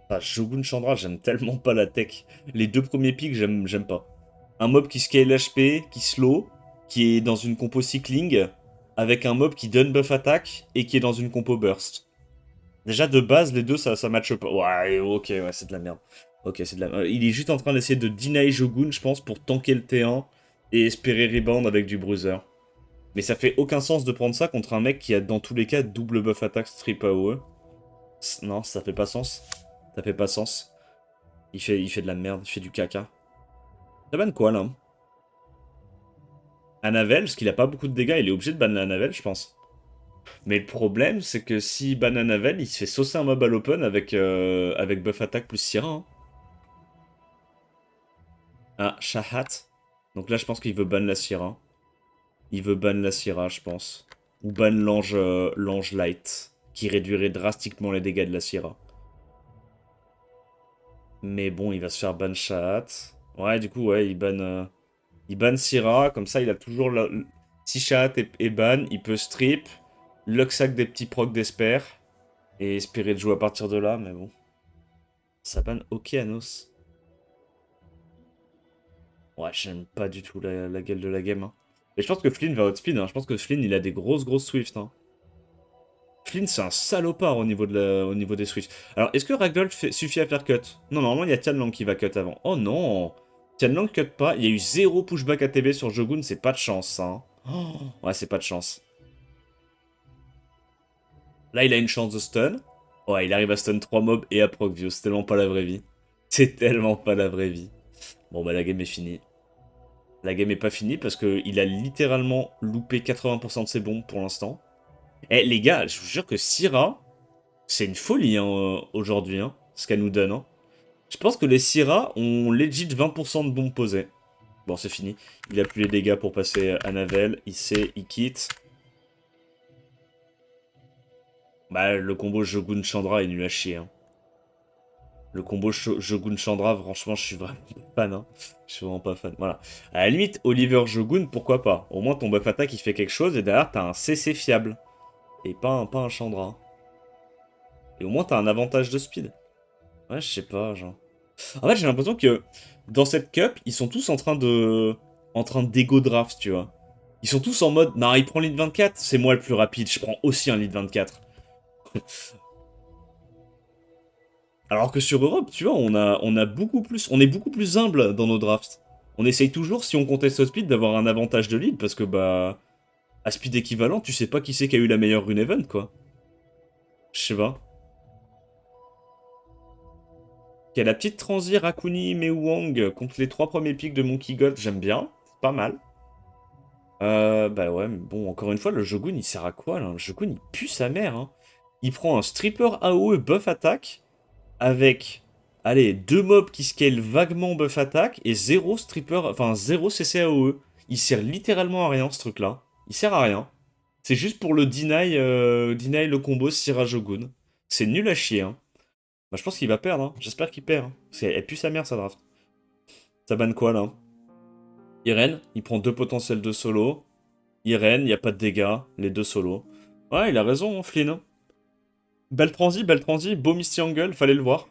Ah, Shogun Chandra, j'aime tellement pas la tech. Les deux premiers pics, j'aime pas. Un mob qui scale HP, qui slow, qui est dans une compo cycling, avec un mob qui donne buff attack et qui est dans une compo burst. Déjà de base, les deux ça matche pas. Ouais, ok, ouais, c'est de la merde. Ok, c'est de la... Il est juste en train d'essayer de deny Shogun, je pense, pour tanker le T1 et espérer rebound avec du bruiser. Mais ça fait aucun sens de prendre ça contre un mec qui a dans tous les cas double buff attack strip AOE. Non, ça fait pas sens. Ça fait pas sens. Il fait de la merde, il fait du caca. Ça banne quoi là? Anavel, parce qu'il a pas beaucoup de dégâts, il est obligé de ban Anavel, je pense. Mais le problème, c'est que si ban Anavel, il se fait saucer un mob à l'open avec buff attack plus Syrah. Hein. Ah, Shahat. Donc là, je pense qu'il veut ban la Syrah. Il veut ban la Syrah, je pense. Ou ban l'ange light, qui réduirait drastiquement les dégâts de la Syrah. Mais bon, il va se faire ban Shahat. Ouais, du coup, ouais, il ban Syrah, comme ça, il a toujours... Si Shahat est ban, il peut strip, Luxac des petits procs d'Esper, et espérer de jouer à partir de là, mais bon. Ça ban Okeanos. Ouais, j'aime pas du tout la gueule de la game. Hein. Mais je pense que Flynn va outspeed, hein. Je pense que Flynn, il a des grosses Swift. Hein. Flynn, c'est un salopard au niveau des switches. Alors, est-ce que Ragdoll suffit à faire cut? Non, normalement, il y a Tianlang qui va cut avant. Oh non! Tianlang cut pas. Il y a eu 0 pushback ATB sur Jogun, c'est pas de chance, ça. Hein. Oh, ouais, c'est pas de chance. Là, il a une chance de stun. Ouais, il arrive à stun 3 mobs et à proc view. C'est tellement pas la vraie vie. C'est tellement pas la vraie vie. Bon, bah, la game est finie. La game est pas finie parce qu'il a littéralement loupé 80% de ses bombes pour l'instant. Eh, les gars, je vous jure que Syrah, c'est une folie hein, aujourd'hui, hein, ce qu'elle nous donne. Hein. Je pense que les Syrah ont legit 20% de bombes posées. Bon, c'est fini. Il a plus les dégâts pour passer à Navel. Il sait, il quitte. Bah, le combo Shogun Chandra est nul à chier. Hein. Le combo Shogun Chandra, franchement, je suis vraiment pas fan. Hein. Je suis vraiment pas fan. Voilà. À la limite, Oliver Shogun, pourquoi pas. Au moins, ton buff attaque, il fait quelque chose. Et derrière, t'as un CC fiable. Et pas un Chandra. Et au moins, t'as un avantage de speed. Ouais, je sais pas, genre. En fait, j'ai l'impression que dans cette cup, ils sont tous en train de d'ego draft, tu vois. Ils sont tous en mode, non, il prend lead 24, c'est moi le plus rapide, je prends aussi un lead 24. Alors que sur Europe, tu vois, on est beaucoup plus humble dans nos drafts. On essaye toujours, si on conteste au speed, d'avoir un avantage de lead, parce que, bah, à speed équivalent, tu sais pas qui c'est qui a eu la meilleure rune event, quoi. Je sais pas. Il y a la petite transi Rakuni Mewang contre les 3 premiers pics de Monkey God, j'aime bien. Pas mal. Bah ouais, mais bon, encore une fois, le Shogun, il sert à quoi, là? Le Shogun, il pue sa mère, hein. Il prend un stripper AOE buff attack avec, allez, 2 mobs qui scale vaguement buff attack et 0 stripper, enfin 0 CC AOE. Il sert littéralement à rien, ce truc-là. Il sert à rien. C'est juste pour le deny le combo Syrah Shogun. C'est nul à chier, hein. Bah, je pense qu'il va perdre, hein. J'espère qu'il perd. Hein. Elle pue sa mère, sa draft. Ça banne quoi, là? Irene, il prend 2 potentiels de solo. Irene, il n'y a pas de dégâts, les 2 solos. Ouais, il a raison, Flynn. Belle transi, beau Misty Angle, fallait le voir.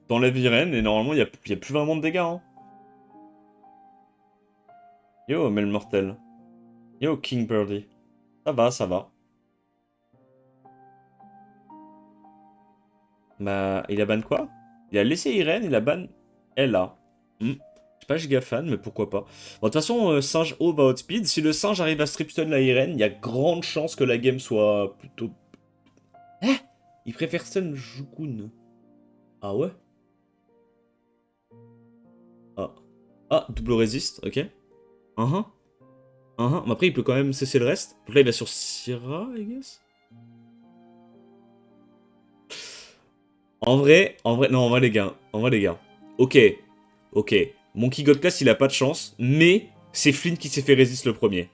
T'enlèves Irene, et normalement, il y a plus vraiment de dégâts. Hein. Yo, Mel Mortel. Yo, King Birdie. Ça va, ça va. Bah, il a ban quoi? Il a laissé Irene, il a ban Ella. Je suis pas giga fan, mais pourquoi pas. Bon, de toute façon, singe haut va outspeed. Si le singe arrive à stripstun la Irene, il y a grande chance que la game soit plutôt... Hein? Il préfère stun Jukun. Ah ouais? Ah. Ah, double résiste, ok. Uh-huh. Mais après, il peut quand même cesser le reste. Donc là, il va sur Syrah, I guess. Non, en vrai, les gars. Ok. Monkey God Class, il a pas de chance, mais c'est Flynn qui s'est fait résiste le premier.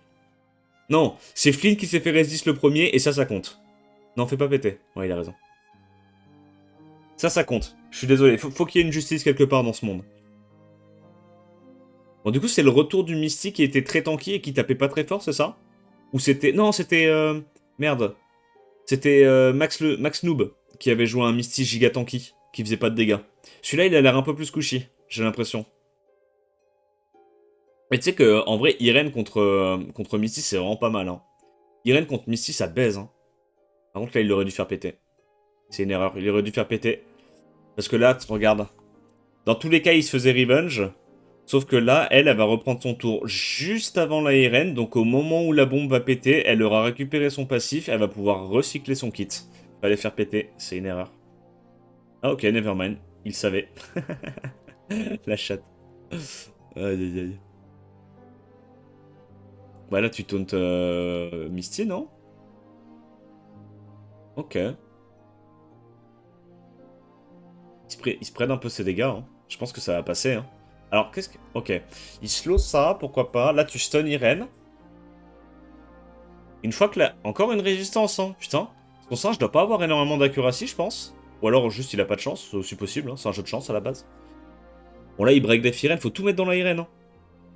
Non, c'est Flynn qui s'est fait résiste le premier, et ça compte. Non, fais pas péter. Ouais, il a raison. Ça compte. Je suis désolé, faut qu'il y ait une justice quelque part dans ce monde. Bon, du coup, c'est le retour du Mystique qui était très tanky et qui tapait pas très fort, c'est ça? Ou c'était... Non, c'était... Merde. C'était Max Noob qui avait joué un Misty giga tanky, qui faisait pas de dégâts. Celui-là, il a l'air un peu plus squishy, j'ai l'impression. Mais tu sais que en vrai, Irene contre Misty, c'est vraiment pas mal. Hein. Irene contre Misty, ça baise. Hein. Par contre, là, il aurait dû faire péter. C'est une erreur, il aurait dû faire péter. Parce que là, regarde. Dans tous les cas, il se faisait revenge. Sauf que là, elle va reprendre son tour juste avant la Irene. Donc au moment où la bombe va péter, elle aura récupéré son passif. Elle va pouvoir recycler son kit. Fallait faire péter, c'est une erreur. Ah ok, nevermind. Il savait. La chatte. Aïe aïe aïe. Bah là, tu tauntes Misty, non? Ok. Il se prenne un peu ses dégâts. Hein. Je pense que ça va passer. Hein. Alors, qu'est-ce que... Ok. Il slow ça, pourquoi pas. Là, tu stun Irene. Une fois que là... Encore une résistance, hein. Putain. Son singe doit pas avoir énormément d'accuracy, je pense. Ou alors, juste, il a pas de chance. C'est aussi possible. Hein. C'est un jeu de chance, à la base. Bon, là, il break def Irene. Faut tout mettre dans la Irene. Hein.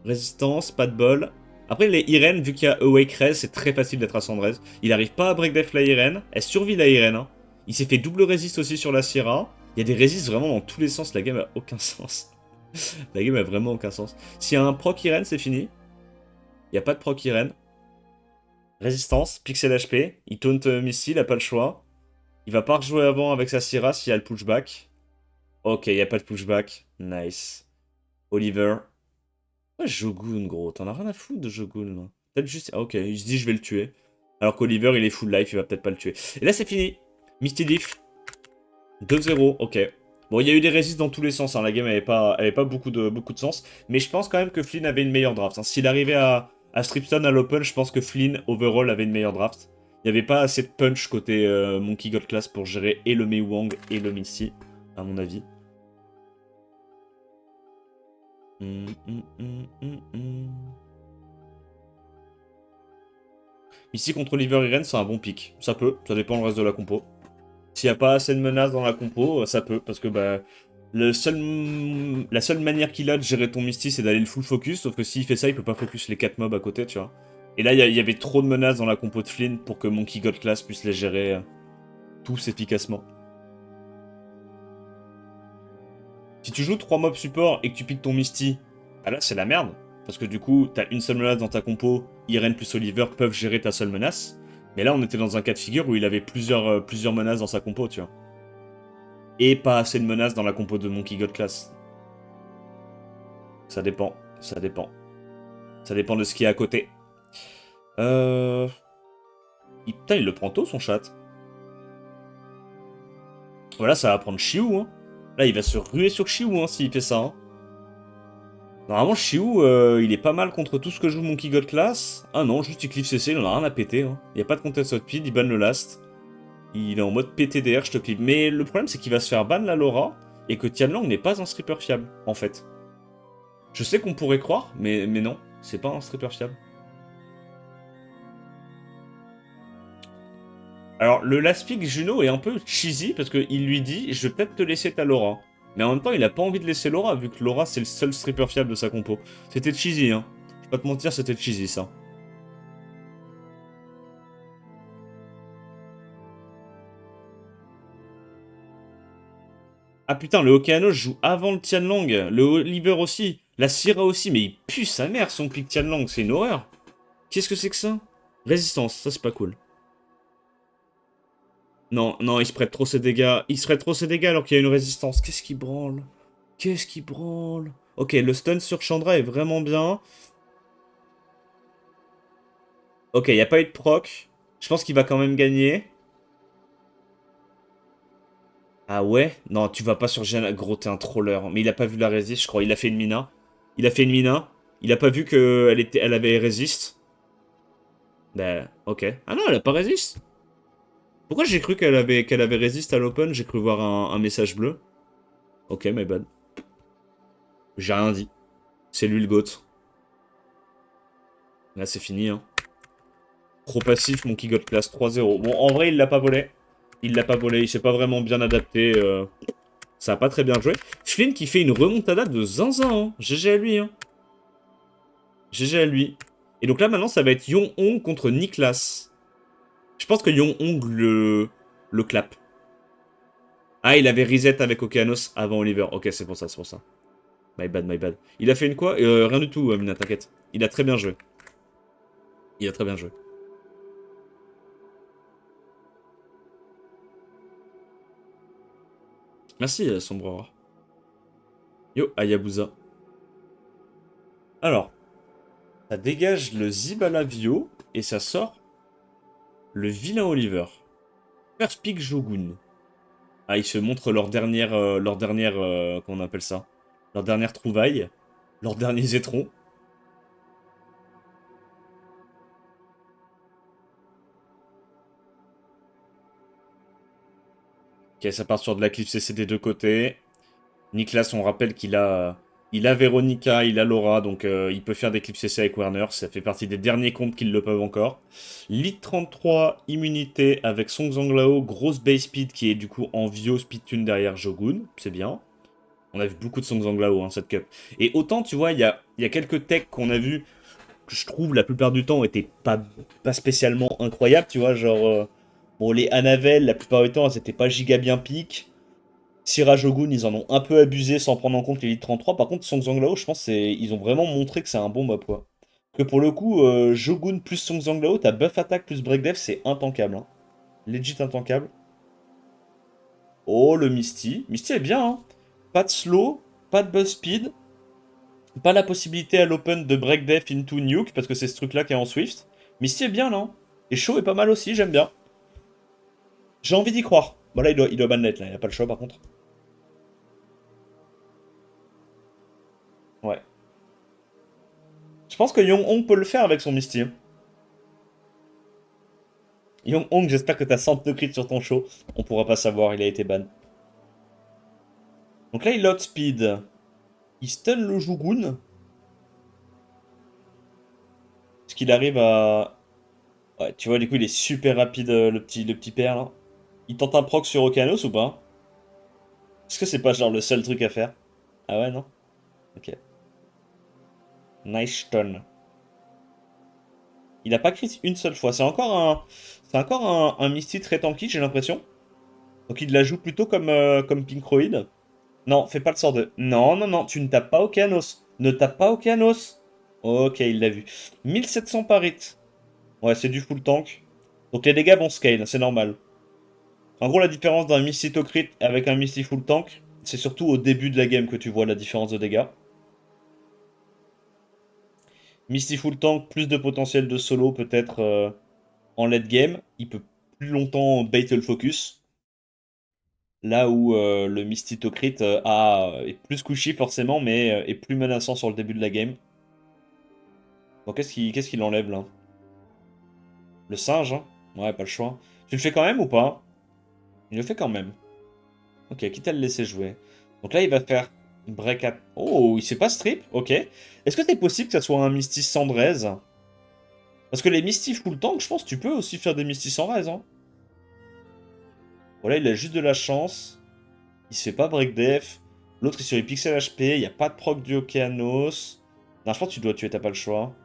Résistance, pas de bol. Après, les Irene, vu qu'il y a Awake Res, c'est très facile d'être à 100 res. Il arrive pas à break def la Irene. Elle survit la Irene. Hein. Il s'est fait double résiste aussi sur la Syrah. Il y a des résistes vraiment dans tous les sens. La game a aucun sens. La game a vraiment aucun sens. S'il y a un proc Irene, c'est fini. Il n'y a pas de proc Irene. Résistance, pixel HP. Il taunt Misty, il a pas le choix. Il va pas rejouer avant avec sa Syrah s'il y a le pushback. Ok, il n'y a pas de pushback. Nice. Oliver. Ouais, Shogun, gros. T'en as rien à foutre de Shogun, là. Peut-être juste... Ah, ok, il se dit je vais le tuer. Alors qu'Oliver, il est full life, il va peut-être pas le tuer. Et là, c'est fini. Misty Leaf. 2-0, ok. Bon, il y a eu des résists dans tous les sens, hein. La game avait pas beaucoup de sens. Mais je pense quand même que Flynn avait une meilleure draft, hein. S'il arrivait à Stripstone à l'Open, je pense que Flynn, overall, avait une meilleure draft. Il n'y avait pas assez de punch côté Monkey God Class pour gérer et le Mei Wang et le Misty, à mon avis. Misty contre Oliver Irene, c'est un bon pick. Ça peut, ça dépend le reste de la compo. S'il n'y a pas assez de menaces dans la compo, ça peut, parce que bah, la seule manière qu'il a de gérer ton Misty, c'est d'aller le full focus, sauf que s'il fait ça, il peut pas focus les 4 mobs à côté, tu vois. Et là, il y avait trop de menaces dans la compo de Flynn pour que Monkey God Class puisse les gérer tous efficacement. Si tu joues 3 mobs support et que tu piques ton Misty, bah là, c'est la merde. Parce que du coup, t'as une seule menace dans ta compo, Irene plus Oliver peuvent gérer ta seule menace. Mais là, on était dans un cas de figure où il avait plusieurs menaces dans sa compo, tu vois. Et pas assez de menaces dans la compo de Monkey God Class. Ça dépend, ça dépend. Ça dépend de ce qu'il y a à côté. Putain, il le prend tôt, son chat. Voilà, ça va prendre Chiou, hein. Là, il va se ruer sur Chiou, hein, s'il fait ça, hein. Normalement, Chiou, il est pas mal contre tout ce que joue Monkey God Class. Ah non, juste il cliff CC, il en a rien à péter, hein. Il n'y a pas de contest speed, il ban le last. Il est en mode PTDR, je te clip. Mais le problème, c'est qu'il va se faire ban la Laura, et que Tianlang n'est pas un stripper fiable, en fait. Je sais qu'on pourrait croire, mais non, c'est pas un stripper fiable. Alors, le last pick Juno est un peu cheesy, parce qu'il lui dit « Je vais peut-être te laisser ta Laura ». Mais en même temps, il a pas envie de laisser Laura, vu que Laura, c'est le seul stripper fiable de sa compo. C'était cheesy, hein. Je vais pas te mentir, c'était cheesy, ça. Ah putain, le Okeanos joue avant le Tianlang, le Oliver aussi, la Syrah aussi, mais il pue sa mère son pick Tianlang, c'est une horreur. Qu'est-ce que c'est que ça? Résistance, ça c'est pas cool. Non, non, il se prête trop ses dégâts. Il se prête trop ses dégâts alors qu'il y a une résistance. Qu'est-ce qui branle? Qu'est-ce qui branle? Ok, le stun sur Chandra est vraiment bien. Ok, il n'y a pas eu de proc. Je pense qu'il va quand même gagner. Ah ouais? Non, tu vas pas sur Jeanne. Gros, t'es un troller. Mais il a pas vu la résist, je crois. Il a fait une mina. Il a fait une mina. Il a pas vu elle avait résist. Bah, ok. Ah non, elle a pas résist. Pourquoi j'ai cru qu'elle avait résist à l'open? J'ai cru voir un message bleu. Ok, my bad. J'ai rien dit. C'est lui le GOAT. Là, c'est fini, hein. Trop passif, Monkey God Class 3-0. Bon, en vrai, il l'a pas volé. Il l'a pas volé, il s'est pas vraiment bien adapté. Ça a pas très bien joué. Flynn qui fait une remontada de zinzin, hein. GG à lui, hein. GG à lui. Et donc là, maintenant, ça va être Yong Hong contre Niklas. Je pense que Yong Hong le clap. Ah, il avait reset avec Okeanos avant Oliver. Ok, c'est pour ça, c'est pour ça. My bad, my bad. Il a fait une quoi? Rien du tout, Mina, t'inquiète. Il a très bien joué. Il a très bien joué. Merci, Sombrera. Yo, Hayabusa. Alors, ça dégage le Zibalavio et ça sort le vilain Oliver. First pick Jogun. Ah, ils se montrent comment on appelle ça? Leur dernière trouvaille. Leurs derniers étrons. Ok, ça part sur de la cliff CC des deux côtés. Niklas, on rappelle il a Veronica, il a Laura, donc il peut faire des clips CC avec Werner. Ça fait partie des derniers comptes qui le peuvent encore. Lead 33, immunité avec Song Zanglao, grosse base speed qui est du coup en Vio speed tune derrière Jogun, c'est bien. On a vu beaucoup de Song Zanglao, hein, cette cup. Et autant, tu vois, il y a quelques techs qu'on a vu que je trouve la plupart du temps étaient pas spécialement incroyables, tu vois, genre... bon, les Anavel, la plupart du temps, elles étaient pas giga bien pique. Syrah Shogun, ils en ont un peu abusé sans prendre en compte l'Elite 33. Par contre, Song Zanglao, je pense ils ont vraiment montré que c'est un bon mob, quoi. Que pour le coup, Shogun plus Song Zanglao, t'as buff attack plus break def, c'est intankable, hein. Legit intankable. Oh, le Misty. Misty est bien, hein. Pas de slow, pas de buzz speed, pas la possibilité à l'open de break def into nuke, parce que c'est ce truc-là qui est en Swift. Misty est bien, là. Et chaud est pas mal aussi, j'aime bien. J'ai envie d'y croire. Bon, là, il doit ban net, là. Il a pas le choix, par contre. Ouais. Je pense que Young Hong peut le faire avec son Misty, hein. Young Hong, j'espère que t'as 100 de crit sur ton show. On pourra pas savoir, il a été ban. Donc là, il outspeed. Il stun le Jugun. Est-ce qu'il arrive à... Ouais, tu vois, du coup, il est super rapide, le petit père, là. Il tente un proc sur Okanos ou pas? Est-ce que c'est pas genre le seul truc à faire? Ah ouais, non? Ok. Nice stun. Il a pas crit une seule fois. C'est encore un Misty très tanky, j'ai l'impression. Donc il la joue plutôt comme Pinkroid. Non, fais pas le sort de... Non, non, non, tu ne tapes pas Okanos. Ne tape pas Okanos. Ok, il l'a vu. 1700 par hit. Ouais, c'est du full tank. Donc les dégâts vont scale, c'est normal. En gros, la différence d'un Misty to crit avec un Misty full tank, c'est surtout au début de la game que tu vois la différence de dégâts. Misty full tank, plus de potentiel de solo peut-être en late game. Il peut plus longtemps bait le focus. Là où le Misty to crit est plus cushy forcément, mais est plus menaçant sur le début de la game. Bon, qu'est-ce qu'il enlève là? Le singe, hein? Ouais, pas le choix. Tu le fais quand même ou pas? Il le fait quand même. Ok, quitte à le laisser jouer. Donc là, il va faire break at... Oh, il sait pas strip? Ok. Est-ce que c'est possible que ça soit un Misty sans raise? Parce que les Misty full tank, je pense que tu peux aussi faire des Misty sans raise, hein. Voilà, il a juste de la chance. Il se fait pas break def. L'autre est sur les pixels HP. Il n'y a pas de proc du Okeanos. Non, je pense que tu dois tuer, t'as pas le choix.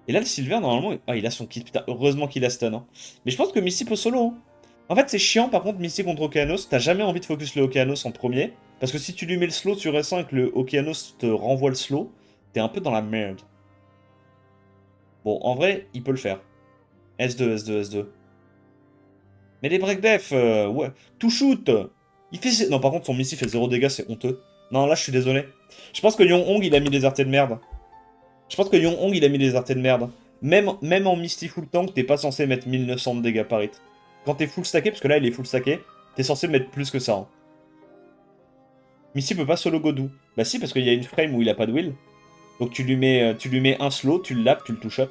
Et là, le Silver, normalement... Ah, il a son kit. Putain, heureusement qu'il a stun, hein. Mais je pense que Misty peut solo, hein. En fait, c'est chiant, par contre, Misty contre Okeanos. T'as jamais envie de focus le Okeanos en premier. Parce que si tu lui mets le slow sur S1 et que le Okeanos te renvoie le slow, t'es un peu dans la merde. Bon, en vrai, il peut le faire. S2, S2, S2. Mais les break def, ouais. Tout shoot. Il fait... Non, par contre, son Misty fait 0 dégâts, c'est honteux. Non, là, je suis désolé. Je pense que Yong Hong, il a mis des artés de merde. Je pense que Yong Hong, il a mis des artés de merde. Même en Misty full tank, t'es pas censé mettre 1900 de dégâts par hit. Quand t'es full stacké, parce que là, il est full stacké, t'es censé mettre plus que ça, hein. Misty peut pas solo Godou. Bah si, parce qu'il y a une frame où il a pas de will. Donc tu lui mets un slow, tu le laps, tu le two-shot.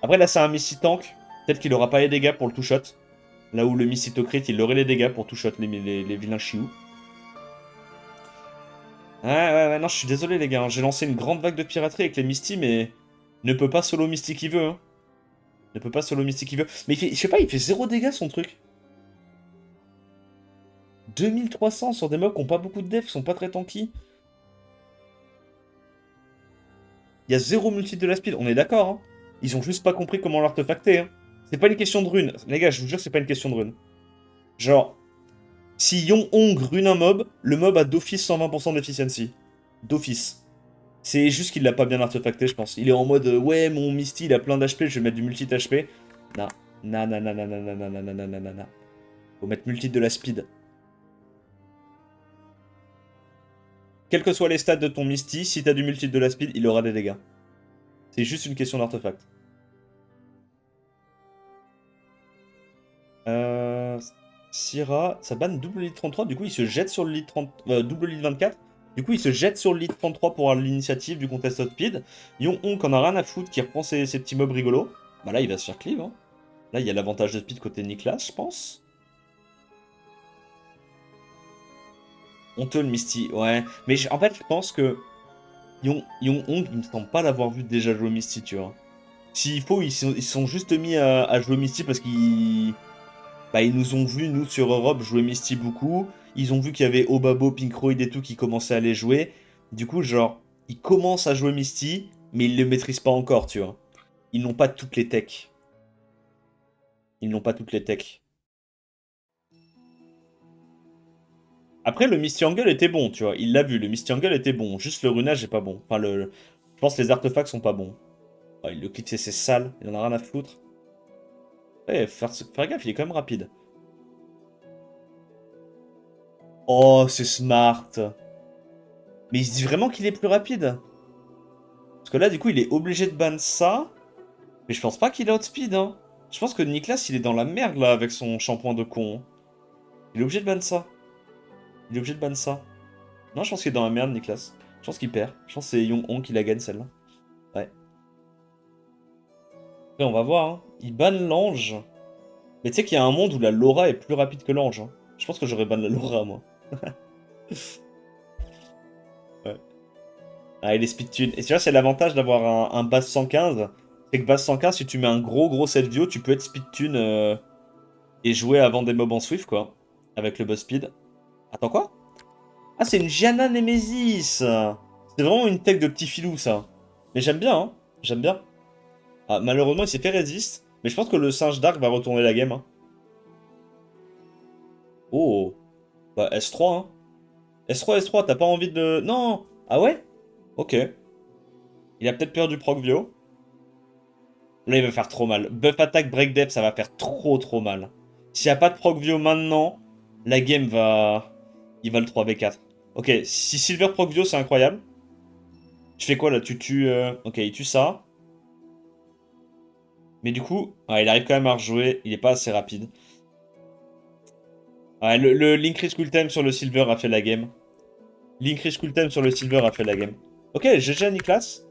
Après, là, c'est un Misty tank. Peut-être qu'il aura pas les dégâts pour le two-shot. Là où le Misty to crit, il aurait les dégâts pour two-shot les vilains chious. Ouais, ouais, ouais, non, je suis désolé, les gars, hein. J'ai lancé une grande vague de piraterie avec les Misty, mais... Ne peut pas solo Misty qui veut, hein. Ne peut pas solo Misty qui veut. Mais il fait, je sais pas, il fait 0 dégâts, son truc. 2300 sur des mobs qui ont pas beaucoup de def, qui sont pas très tanky. Il y a 0 multi de la speed, on est d'accord, hein. Ils ont juste pas compris comment l'artefacter, hein. C'est pas une question de rune. Les gars, je vous jure, c'est pas une question de rune. Genre, si Yong Hong rune un mob, le mob a d'office 120% d'efficiency. D'office. C'est juste qu'il l'a pas bien artefacté, je pense. Il est en mode, ouais, mon Misty, il a plein d'HP, je vais mettre du multi d'HP. Non. Non, non, non, non, non, non, non, non, non, non, non, non. Faut mettre multi de la speed. Quels que soient les stats de ton Misty, si t'as du multi de la speed, il aura des dégâts. C'est juste une question d'artefact. Euh... Syrah, ça banne double lead 33, du coup il se jette sur le lead 30... double lead 24. Du coup il se jette sur le lead 33 pour avoir l'initiative du contest speed. Yon Honk en a rien à foutre qui reprend ses petits mobs rigolos. Bah là il va se faire cleave, hein. Là il y a l'avantage de speed côté Niklas, je pense. Honteux le Misty, ouais. Mais en fait je pense que Yon Honk, il me semble pas l'avoir vu déjà jouer Misty, tu vois. S'il faut, ils sont juste mis à jouer Misty parce qu'ils... Bah, ils nous ont vu, nous, sur Europe, jouer Misty beaucoup. Ils ont vu qu'il y avait Obabo, Pinkroid et tout qui commençaient à les jouer. Du coup, genre, ils commencent à jouer Misty, mais ils ne le maîtrisent pas encore, tu vois. Ils n'ont pas toutes les techs. Ils n'ont pas toutes les techs. Après, le Misty Angle était bon, tu vois. Il l'a vu, le Misty Angle était bon. Juste le runage est pas bon. Enfin, je pense que les artefacts sont pas bons. Ouais, le clip, c'est sale. Il en a rien à foutre. Ouais, faire gaffe, il est quand même rapide. Oh, c'est smart. Mais il se dit vraiment qu'il est plus rapide. Parce que là, du coup, il est obligé de ban ça. Mais je pense pas qu'il outspeed, hein. Je pense que Nicolas, il est dans la merde, là, avec son shampoing de con. Il est obligé de ban ça. Il est obligé de ban ça. Non, je pense qu'il est dans la merde, Nicolas. Je pense qu'il perd. Je pense que c'est Young-Hong qui la gagne, celle-là. Ouais. Après, on va voir, hein. Il ban l'ange. Mais tu sais qu'il y a un monde où la Laura est plus rapide que l'ange, hein. Je pense que j'aurais ban la Laura, moi. Ouais. Ah, il est speed tune. Et tu vois, c'est l'avantage d'avoir un base 115. C'est que base 115, si tu mets un gros set view, tu peux être speed tune et jouer avant des mobs en Swift, quoi. Avec le boss speed. Attends, quoi? Ah, c'est une Gianna Nemesis! C'est vraiment une tech de petit filou, ça. Mais j'aime bien, hein. J'aime bien. Ah, malheureusement, il s'est fait résiste. Mais je pense que le singe Dark va retourner la game, hein. Oh! Bah, S3, hein. S3, S3, t'as pas envie de... Non! Ah ouais? Ok. Il a peut-être peur du Procvio. Là, il va faire trop mal. Buff attack, break depth, ça va faire trop mal. S'il n'y a pas de Procvio maintenant, la game va... Il va le 3v4. Ok, si Silver Procvio, c'est incroyable. Tu fais quoi, là? Tu tues... Ok, il tue ça. Mais du coup, ouais, il arrive quand même à rejouer. Il est pas assez rapide. Ouais, le Linkris Cooltime sur le Silver a fait la game. Linkris Cooltime sur le Silver a fait la game. Ok, GG Niklas.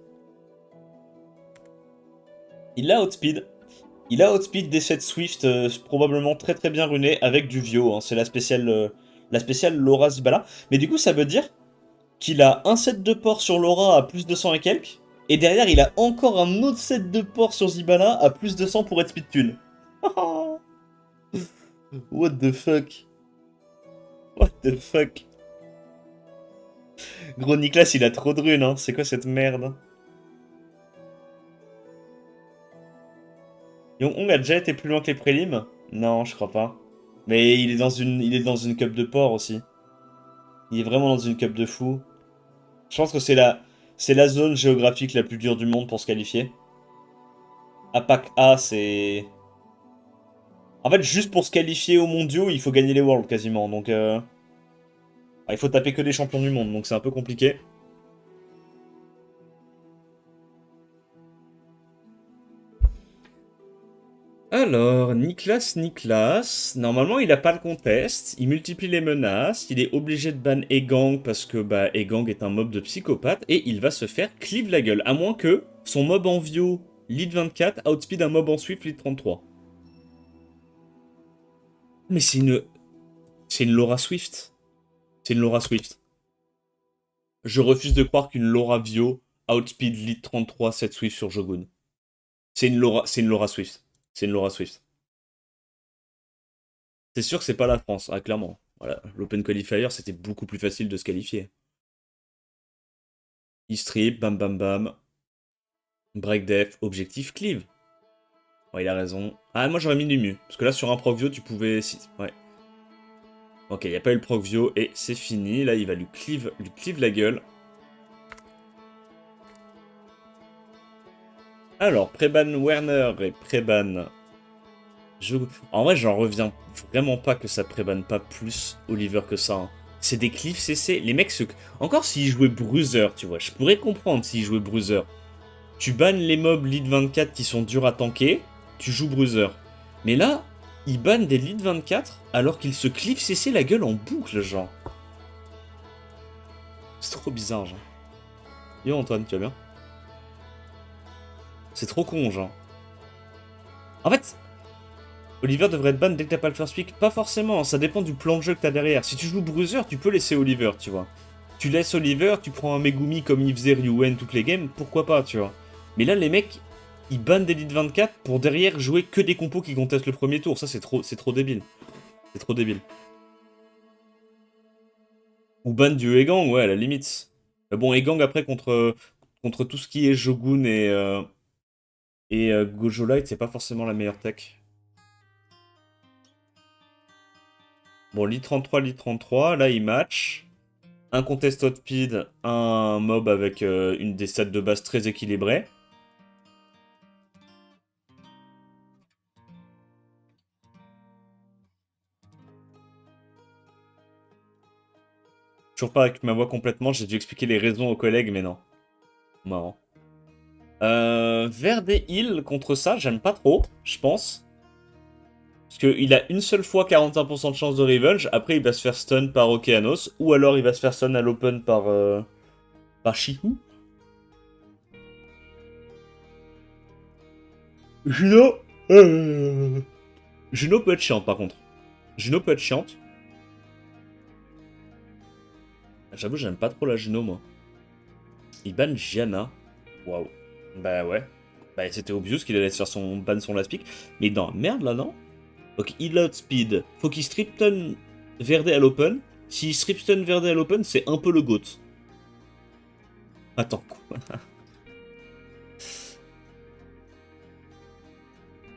Il a outspeed. Il a outspeed des 7 Swift, probablement très bien runé avec du Vio. Hein. C'est la spéciale Laura Zibala. Mais du coup, ça veut dire qu'il a un set de port sur Laura à plus de 100 et quelques. Et derrière, il a encore un autre set de port sur Zibala à plus de 100 pour être speed tune. What the fuck? What the fuck? Gros Niklas, il a trop de runes, hein. C'est quoi cette merde? Young-Hong a déjà été plus loin que les prélims? Non, je crois pas. Mais il est dans une cup de port aussi. Il est vraiment dans une cup de fou. Je pense que c'est la zone géographique la plus dure du monde pour se qualifier. APAC A, c'est... En fait, juste pour se qualifier aux mondiaux, il faut gagner les Worlds quasiment. Donc, il faut taper que des champions du monde, donc c'est un peu compliqué. Alors, Niklas, normalement il a pas le contest, il multiplie les menaces, il est obligé de ban Egang parce que bah Egang est un mob de psychopathe et il va se faire cleave la gueule, à moins que son mob en Vio lead 24 outspeed un mob en Swift lead 33. Mais c'est une Laura Swift. C'est une Laura Swift. Je refuse de croire qu'une Laura Vio outspeed lead 33 7 Swift sur Jogun. C'est une Laura Swift. C'est une Laura Swift. C'est sûr que c'est pas la France, ah, clairement. Voilà, l'Open Qualifier, c'était beaucoup plus facile de se qualifier. E-strip, bam bam bam. Break def, objectif cleave. Ouais, il a raison. Ah, moi j'aurais mis du mieux. Parce que là, sur un Procvio, tu pouvais... Ouais. Ok, il n'y a pas eu le Procvio et c'est fini. Là, il va lui cleave la gueule. Alors, Preban Werner et Preban... En vrai, j'en reviens vraiment pas que ça prébanne pas plus Oliver que ça. Hein. C'est des cliffs CC. Les mecs, encore s'ils jouaient Bruiser, tu vois, je pourrais comprendre s'ils jouaient Bruiser. Tu bannes les mobs lead 24 qui sont durs à tanker, tu joues Bruiser. Mais là, ils bannent des lead 24 alors qu'ils se cliffent CC la gueule en boucle, genre. C'est trop bizarre, genre. Yo Antoine, tu vas bien? C'est trop con, genre. En fait, Oliver devrait être ban dès que t'as pas le first pick. Pas forcément, ça dépend du plan de jeu que t'as derrière. Si tu joues Bruiser, tu peux laisser Oliver, tu vois. Tu laisses Oliver, tu prends un Megumi comme il faisait Ryuen toutes les games, pourquoi pas, tu vois. Mais là, les mecs, ils bannent d'Elite 24 pour derrière jouer que des compos qui contestent le premier tour. Ça, c'est trop débile. C'est trop débile. Ou ban du Egang, ouais, à la limite. Mais bon, Egang, après, contre tout ce qui est Shogun et Gojo Light, c'est pas forcément la meilleure tech. Bon, Lit 33, Lit 33, là, il match. Un contest speed, un mob avec une des stats de base très équilibrées. Toujours pas avec ma voix complètement, j'ai dû expliquer les raisons aux collègues, mais non. Marrant. Verde Hill contre ça, j'aime pas trop, je pense. Parce qu'il a une seule fois 45% de chance de revenge, après il va se faire stun par Okeanos, ou alors il va se faire stun à l'open par Shihu. Juno Juno peut être chiante par contre. Juno peut être chiante. J'avoue, j'aime pas trop la Juno, moi. Il ban Gianna. Waouh. Bah ouais. Bah c'était obvious qu'il allait se faire son ban son last pick. Mais non, merde là, non? Donc il outspeed. Faut qu'il stripton Verde à l'open. S'il stripton Verde à l'open, c'est un peu le GOAT. Attends, quoi?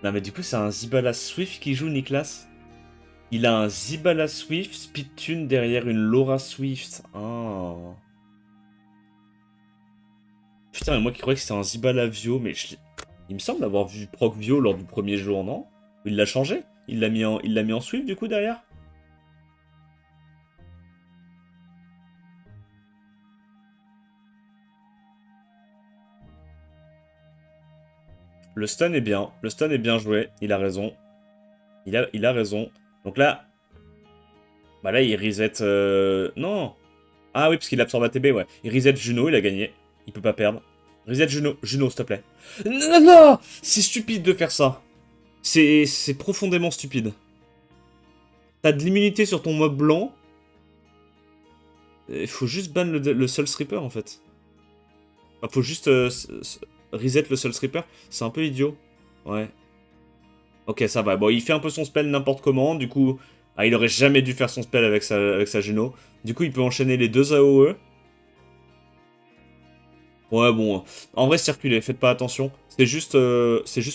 Non mais du coup c'est un Zibala Swift qui joue Niklas. Il a un Zibala Swift, speed tune derrière une Laura Swift. Oh. Putain, mais moi qui croyais que c'était un Zibala Vio, mais il me semble avoir vu Proc Vio lors du premier jour, non? Il l'a changé? Il l'a mis en Swift du coup derrière? Le stun est bien. Le stun est bien joué. Il a raison. Il a raison. Donc là... Bah là, il reset... Non. Ah oui, parce qu'il absorbe ATB, ouais. Il reset Juno, il a gagné. Il peut pas perdre. Reset Juno. Juno, s'il te plaît. Non, non. C'est stupide de faire ça. C'est profondément stupide. T'as de l'immunité sur ton mob blanc. Il faut juste ban le Soul Stripper, en fait. Enfin, faut juste reset le Soul Stripper. C'est un peu idiot. Ouais. Ok, ça va. Bon, il fait un peu son spell n'importe comment. Du coup, ah, il aurait jamais dû faire son spell avec sa Juno. Du coup, il peut enchaîner les deux AOE. Ouais, bon. En vrai, circuler, faites pas attention. C'est juste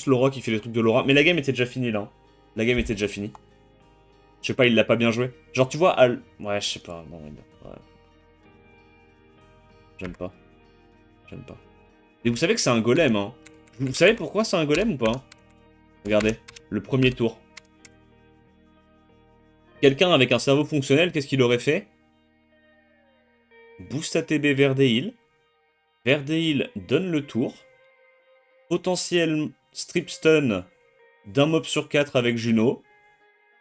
Laura qui fait les trucs de Laura. Mais la game était déjà finie, là. La game était déjà finie. Je sais pas, il l'a pas bien joué. Genre, tu vois, ouais, je sais pas. Non, ouais. J'aime pas. J'aime pas. Et vous savez que c'est un golem, hein. Vous savez pourquoi c'est un golem ou pas? Regardez, le premier tour. Quelqu'un avec un cerveau fonctionnel, qu'est-ce qu'il aurait fait? Boost ATB Verdeil. Verdeil donne le tour. Potentiel strip stun d'un mob sur 4 avec Juno.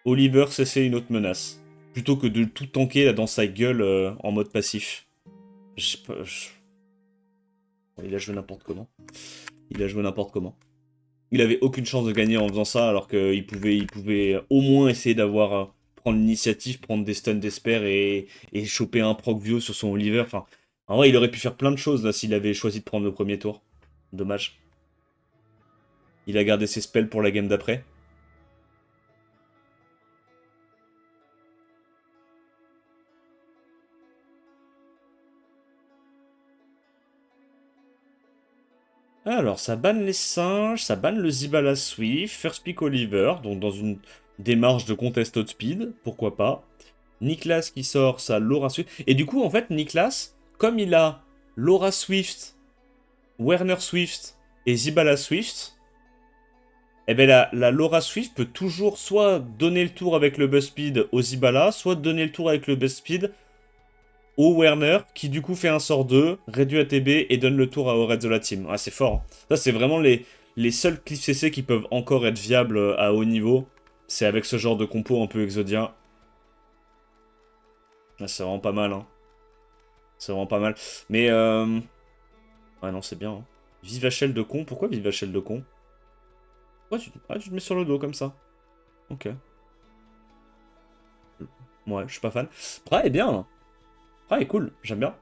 Oliver cesser une autre menace. Plutôt que de tout tanker là, dans sa gueule en mode passif. Il a joué n'importe comment. Il a joué n'importe comment. Il avait aucune chance de gagner en faisant ça, alors qu'il pouvait au moins essayer d'avoir prendre l'initiative, prendre des stuns d'espère et choper un proc vio sur son Oliver. Enfin, en vrai, il aurait pu faire plein de choses là s'il avait choisi de prendre le premier tour. Dommage. Il a gardé ses spells pour la game d'après. Alors, ça banne les singes, ça banne le Zibala Swift, First Pick Oliver, donc dans une démarche de contest outspeed, pourquoi pas. Niklas qui sort sa Laura Swift. Et du coup, en fait, Niklas, comme il a Laura Swift, Werner Swift et Zibala Swift, eh ben la Laura Swift peut toujours soit donner le tour avec le buzz speed au Zibala, soit donner le tour avec le buzz speed au Werner, qui du coup fait un sort 2, réduit ATB et donne le tour au reste de la team. Ah, c'est fort. Hein. Ça, c'est vraiment les seuls cliffs CC qui peuvent encore être viables à haut niveau. C'est avec ce genre de compo un peu exodien. Ah, c'est vraiment pas mal. Hein. C'est vraiment pas mal. Mais, ouais, non, c'est bien. Hein. Vivachel de con. Pourquoi Vivachel de con? Ah, tu te mets sur le dos comme ça. Ok. Ouais, je suis pas fan. Pra est bien. Pra est cool. J'aime bien.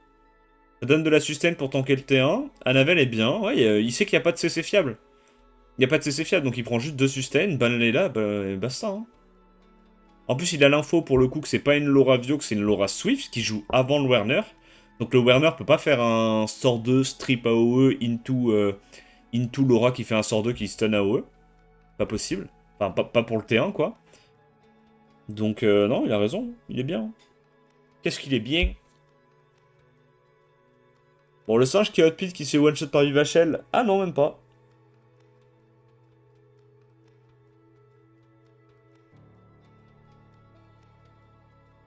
Ça donne de la sustain pour tanker le T1. Anavel est bien. Ouais, il sait qu'il n'y a pas de CC fiable. Il n'y a pas de CC fiable, donc il prend juste 2 sustain, ban les là, bah, et basta. Hein. En plus, il a l'info pour le coup que c'est pas une Laura Vio, que c'est une Laura Swift qui joue avant le Werner. Donc le Werner peut pas faire un sort 2 strip AOE into Laura qui fait un sort 2 qui stun AOE. Pas possible. Enfin, pas pour le T1, quoi. Donc, non, il a raison. Il est bien. Qu'est-ce qu'il est bien. Bon, le singe qui outpit qui se fait one-shot par Vivachel. Ah non, même pas.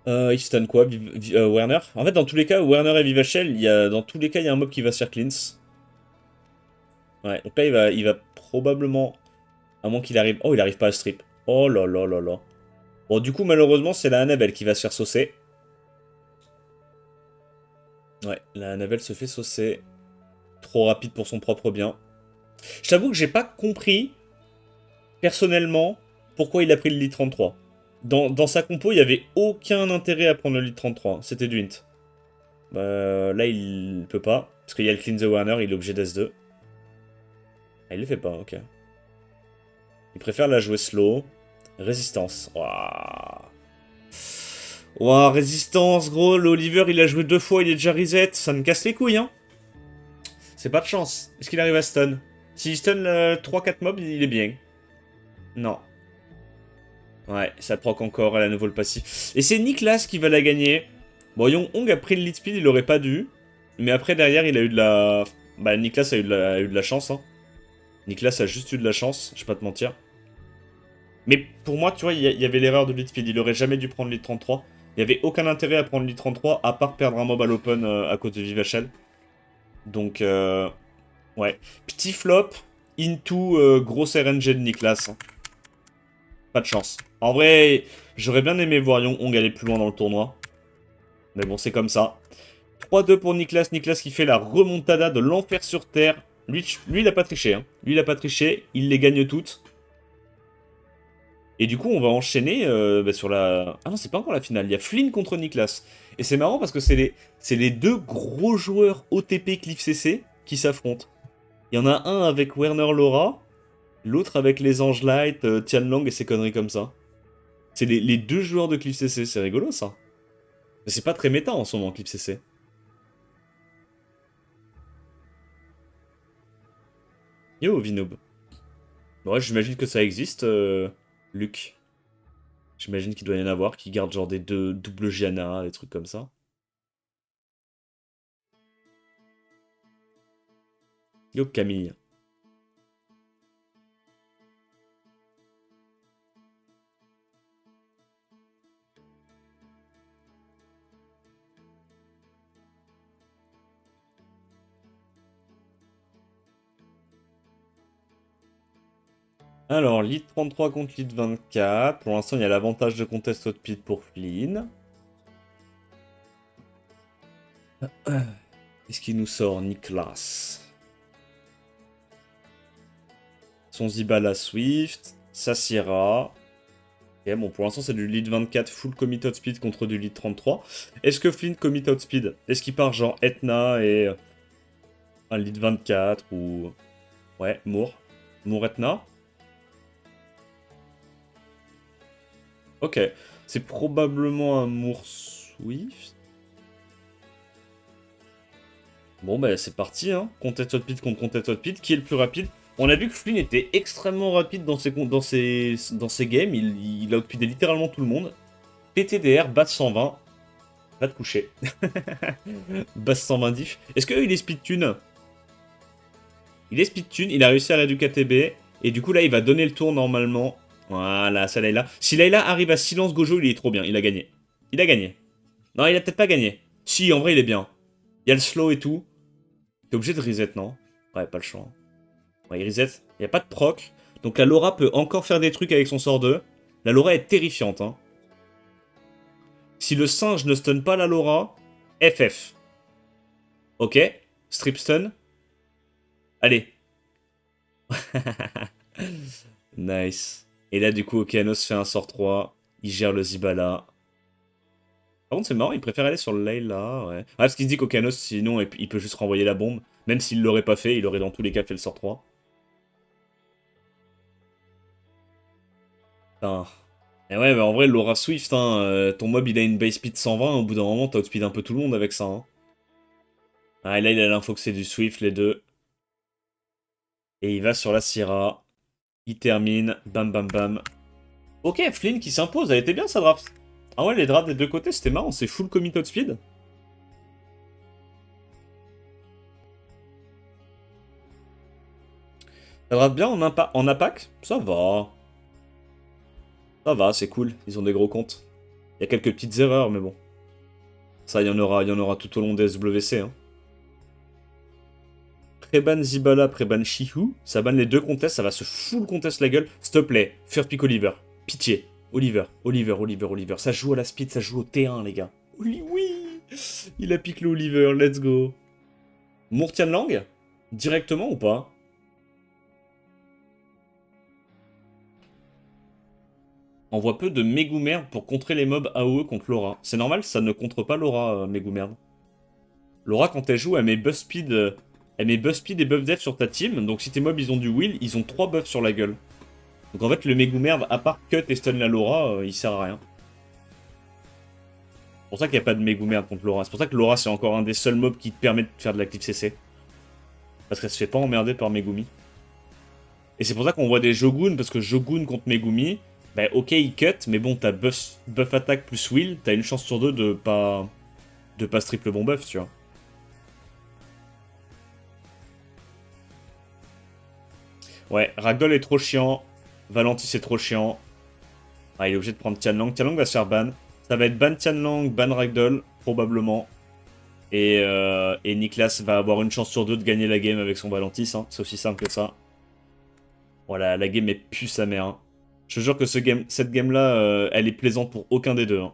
Il stun quoi? Werner? En fait, dans tous les cas, Werner et Vivachel, dans tous les cas, il y a un mob qui va se faire cleanse. Ouais, donc là, il va probablement... À moins qu'il arrive... Oh, il arrive pas à strip. Oh là là là là. Bon, du coup, malheureusement, c'est la Annabelle qui va se faire saucer. Ouais, la Annabelle se fait saucer. Trop rapide pour son propre bien. Je t'avoue que j'ai pas compris, personnellement, pourquoi il a pris le lead 33. Dans sa compo, il y avait aucun intérêt à prendre le lead 33. C'était du hint. Là, il peut pas. Parce qu'il y a le Clean the Warner, il est obligé d'S2. Ah, il le fait pas, ok. Il préfère la jouer slow. Résistance. Waouh. Waouh, résistance, gros. L'Oliver, il a joué 2 fois, il est déjà reset. Ça me casse les couilles, hein. C'est pas de chance. Est-ce qu'il arrive à stun? S'il stun 3-4 mobs, il est bien. Non. Ouais, ça proc encore, elle a à nouveau le passif. Et c'est Nicolas qui va la gagner. Bon, Hong a pris le lead speed, il aurait pas dû. Mais après, derrière, il a eu de la... Bah, Nicolas a eu de la chance, hein. Nicolas a juste eu de la chance, je vais pas te mentir. Mais pour moi, tu vois, il y avait l'erreur de lead speed. Il aurait jamais dû prendre lead 33. Il y avait aucun intérêt à prendre lead 33, à part perdre un mob à l'open à cause de Vivachel. Donc, ouais. Petit flop, into grosse RNG de Nicolas. Hein. Pas de chance. En vrai, j'aurais bien aimé voir Hong aller plus loin dans le tournoi. Mais bon, c'est comme ça. 3-2 pour Nicolas. Nicolas qui fait la remontada de l'enfer sur Terre. Lui, il a pas triché. Hein. Lui, il a pas triché. Il les gagne toutes. Et du coup, on va enchaîner sur la... Ah non, c'est pas encore la finale. Il y a Flynn contre Nicolas. Et c'est marrant parce que c'est les deux gros joueurs OTP Cliff CC qui s'affrontent. Il y en a un avec Werner Laura, l'autre avec les Anges Light, Tianlang et ces conneries comme ça. C'est les deux joueurs de Cliff CC. C'est rigolo, ça. Mais c'est pas très méta en ce moment, Cliff CC. Yo, Vinob. Ouais, j'imagine que ça existe, Luc. J'imagine qu'il doit y en avoir qui gardent genre des deux double Gianna, des trucs comme ça. Yo, Camille. Alors, lead 33 contre lead 24. Pour l'instant, il y a l'avantage de contest outpit pour Flynn. Qu'est-ce qu'il nous sort, Nicolas? Son Zibala Swift, Sassira. Ok, bon, pour l'instant, c'est du lead 24 full commit outspeed contre du lead 33. Est-ce que Flynn commit outspeed? Est-ce qu'il part genre Etna et un lead 24 ou... Ouais, Moore. Moore Etna? Ok, c'est probablement un Moore Swift. Bon, bah c'est parti, hein. Contest Outpit contre Contest Outpit. Qui est le plus rapide? On a vu que Flynn était extrêmement rapide dans ses games. Il a outpidé littéralement tout le monde. PTDR, base 120. Va te coucher. Base 120 diff. Est-ce qu'il est speed tune? Il est speed tune, il a réussi à réduire KTB. Et du coup, là, il va donner le tour normalement. Voilà, ça Layla. Si Layla arrive à silence Gojo, il est trop bien. Il a gagné. Il a gagné. Non, il a peut-être pas gagné. Si, en vrai, il est bien. Il y a le slow et tout. T'es obligé de reset, non? Ouais, pas le choix. Ouais, il reset. Il n'y a pas de proc. Donc la Laura peut encore faire des trucs avec son sort 2. La Laura est terrifiante. Hein. Si le singe ne stun pas la Laura, FF. Ok. Strip stun. Allez. Nice. Et là, du coup, Okeanos fait un sort 3. Il gère le Zibala. Par contre, c'est marrant, il préfère aller sur le Layla. Ouais, parce qu'il se dit qu'Okeanos, sinon, il peut juste renvoyer la bombe. Même s'il l'aurait pas fait, il aurait dans tous les cas fait le sort 3. Putain. Et ouais, en vrai, Laura Swift, hein, ton mob il a une base speed 120, au bout d'un moment, t'as outspeed un peu tout le monde avec ça. Hein. Ah, et là, il a l'info que c'est du Swift, les deux. Et il va sur la Syrah. Il termine. Bam, bam, bam. Ok, Flynn qui s'impose. Elle était bien sa draft. Ah ouais, les drafts des deux côtés, c'était marrant. C'est full commit outspeed. Ça draft bien en APAC. Ça va. Ça va, c'est cool. Ils ont des gros comptes. Il y a quelques petites erreurs, mais bon. Ça, il y en aura tout au long des SWC. Hein. Préban Zibala, préban Shihu. Ça banne les deux contests, ça va se full contest la gueule. S'il te plaît, first pick Oliver. Pitié. Oliver. Ça joue à la speed, ça joue au T1, les gars. Oui. Il a piqué le Oliver, let's go. Mourtian Lang? Directement ou pas? Envoie peu de Mégumerde pour contrer les mobs AOE contre Laura. C'est normal, ça ne contre pas Laura, Mégumerde. Laura, quand elle joue, elle met buff speed, et buff def sur ta team. Donc si tes mobs ils ont du will, ils ont 3 buffs sur la gueule. Donc en fait, le Mégumerde, à part cut et stun la Laura, il sert à rien. C'est pour ça qu'il n'y a pas de Mégumerde contre Laura. C'est pour ça que Laura, c'est encore un des seuls mobs qui te permet de faire de l'active CC. Parce qu'elle se fait pas emmerder par Megumi. Et c'est pour ça qu'on voit des Jogun, parce que Jogun contre Megumi, bah ok, il cut, mais bon, t'as buff attaque plus will, t'as une chance sur deux de pas triple bon buff, tu vois. Ouais, Ragdoll est trop chiant, Valentis est trop chiant. Ah, il est obligé de prendre Tianlang. Tianlang va se faire ban. Ça va être ban Tianlang, ban Ragdoll, probablement. Et Niklas va avoir une chance sur deux de gagner la game avec son Valentis, hein. C'est aussi simple que ça. Voilà, la game est plus sa mère. Hein. Je te jure que cette game-là, elle est plaisante pour aucun des deux. Hein.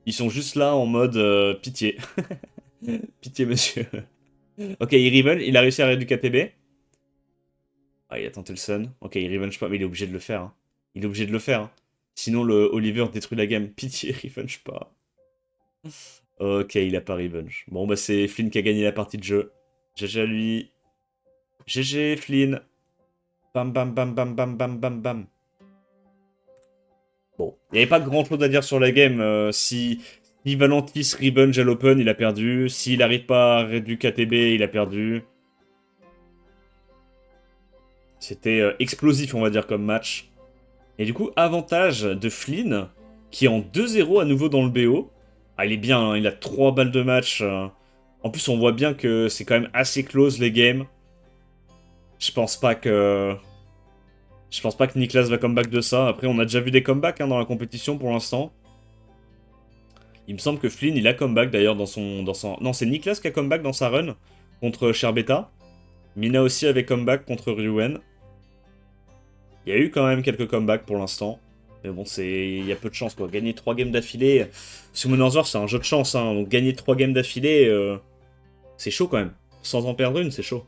Ils sont juste là en mode pitié. Pitié, monsieur. Ok, il riven, il a réussi à réduire KTB. Ah, il a tenté le sun. Ok, il revenge pas, mais il est obligé de le faire. Hein. Il est obligé de le faire. Hein. Sinon, le Oliver détruit la game. Pitié, revenge pas. Ok, il a pas revenge. Bon, bah c'est Flynn qui a gagné la partie de jeu. GG à lui. GG, Flynn. Bam, bam, bam, bam, bam, bam, bam, bam. Bon, il n'y avait pas grand chose à dire sur la game. Si Valentis revenge à l'open, il a perdu. S'il n'arrive pas à réduire KTB, il a perdu. C'était explosif, on va dire, comme match. Et du coup, avantage de Flynn, qui est en 2-0 à nouveau dans le BO. Ah, il est bien, hein, il a 3 balles de match. En plus, on voit bien que c'est quand même assez close, les games. Je pense pas que Niklas va comeback de ça. Après, on a déjà vu des comebacks hein, dans la compétition pour l'instant. Il me semble que Flynn, il a comeback d'ailleurs dans son... Non, c'est Niklas qui a comeback dans sa run contre Sherbeta. Mina aussi avait comeback contre Ryuen. Il y a eu quand même quelques comebacks pour l'instant. Mais bon, il y a peu de chance quoi. Gagner 3 games d'affilée... Summoner's War, c'est un jeu de chance. Hein. Donc gagner 3 games d'affilée, c'est chaud quand même. Sans en perdre une, c'est chaud.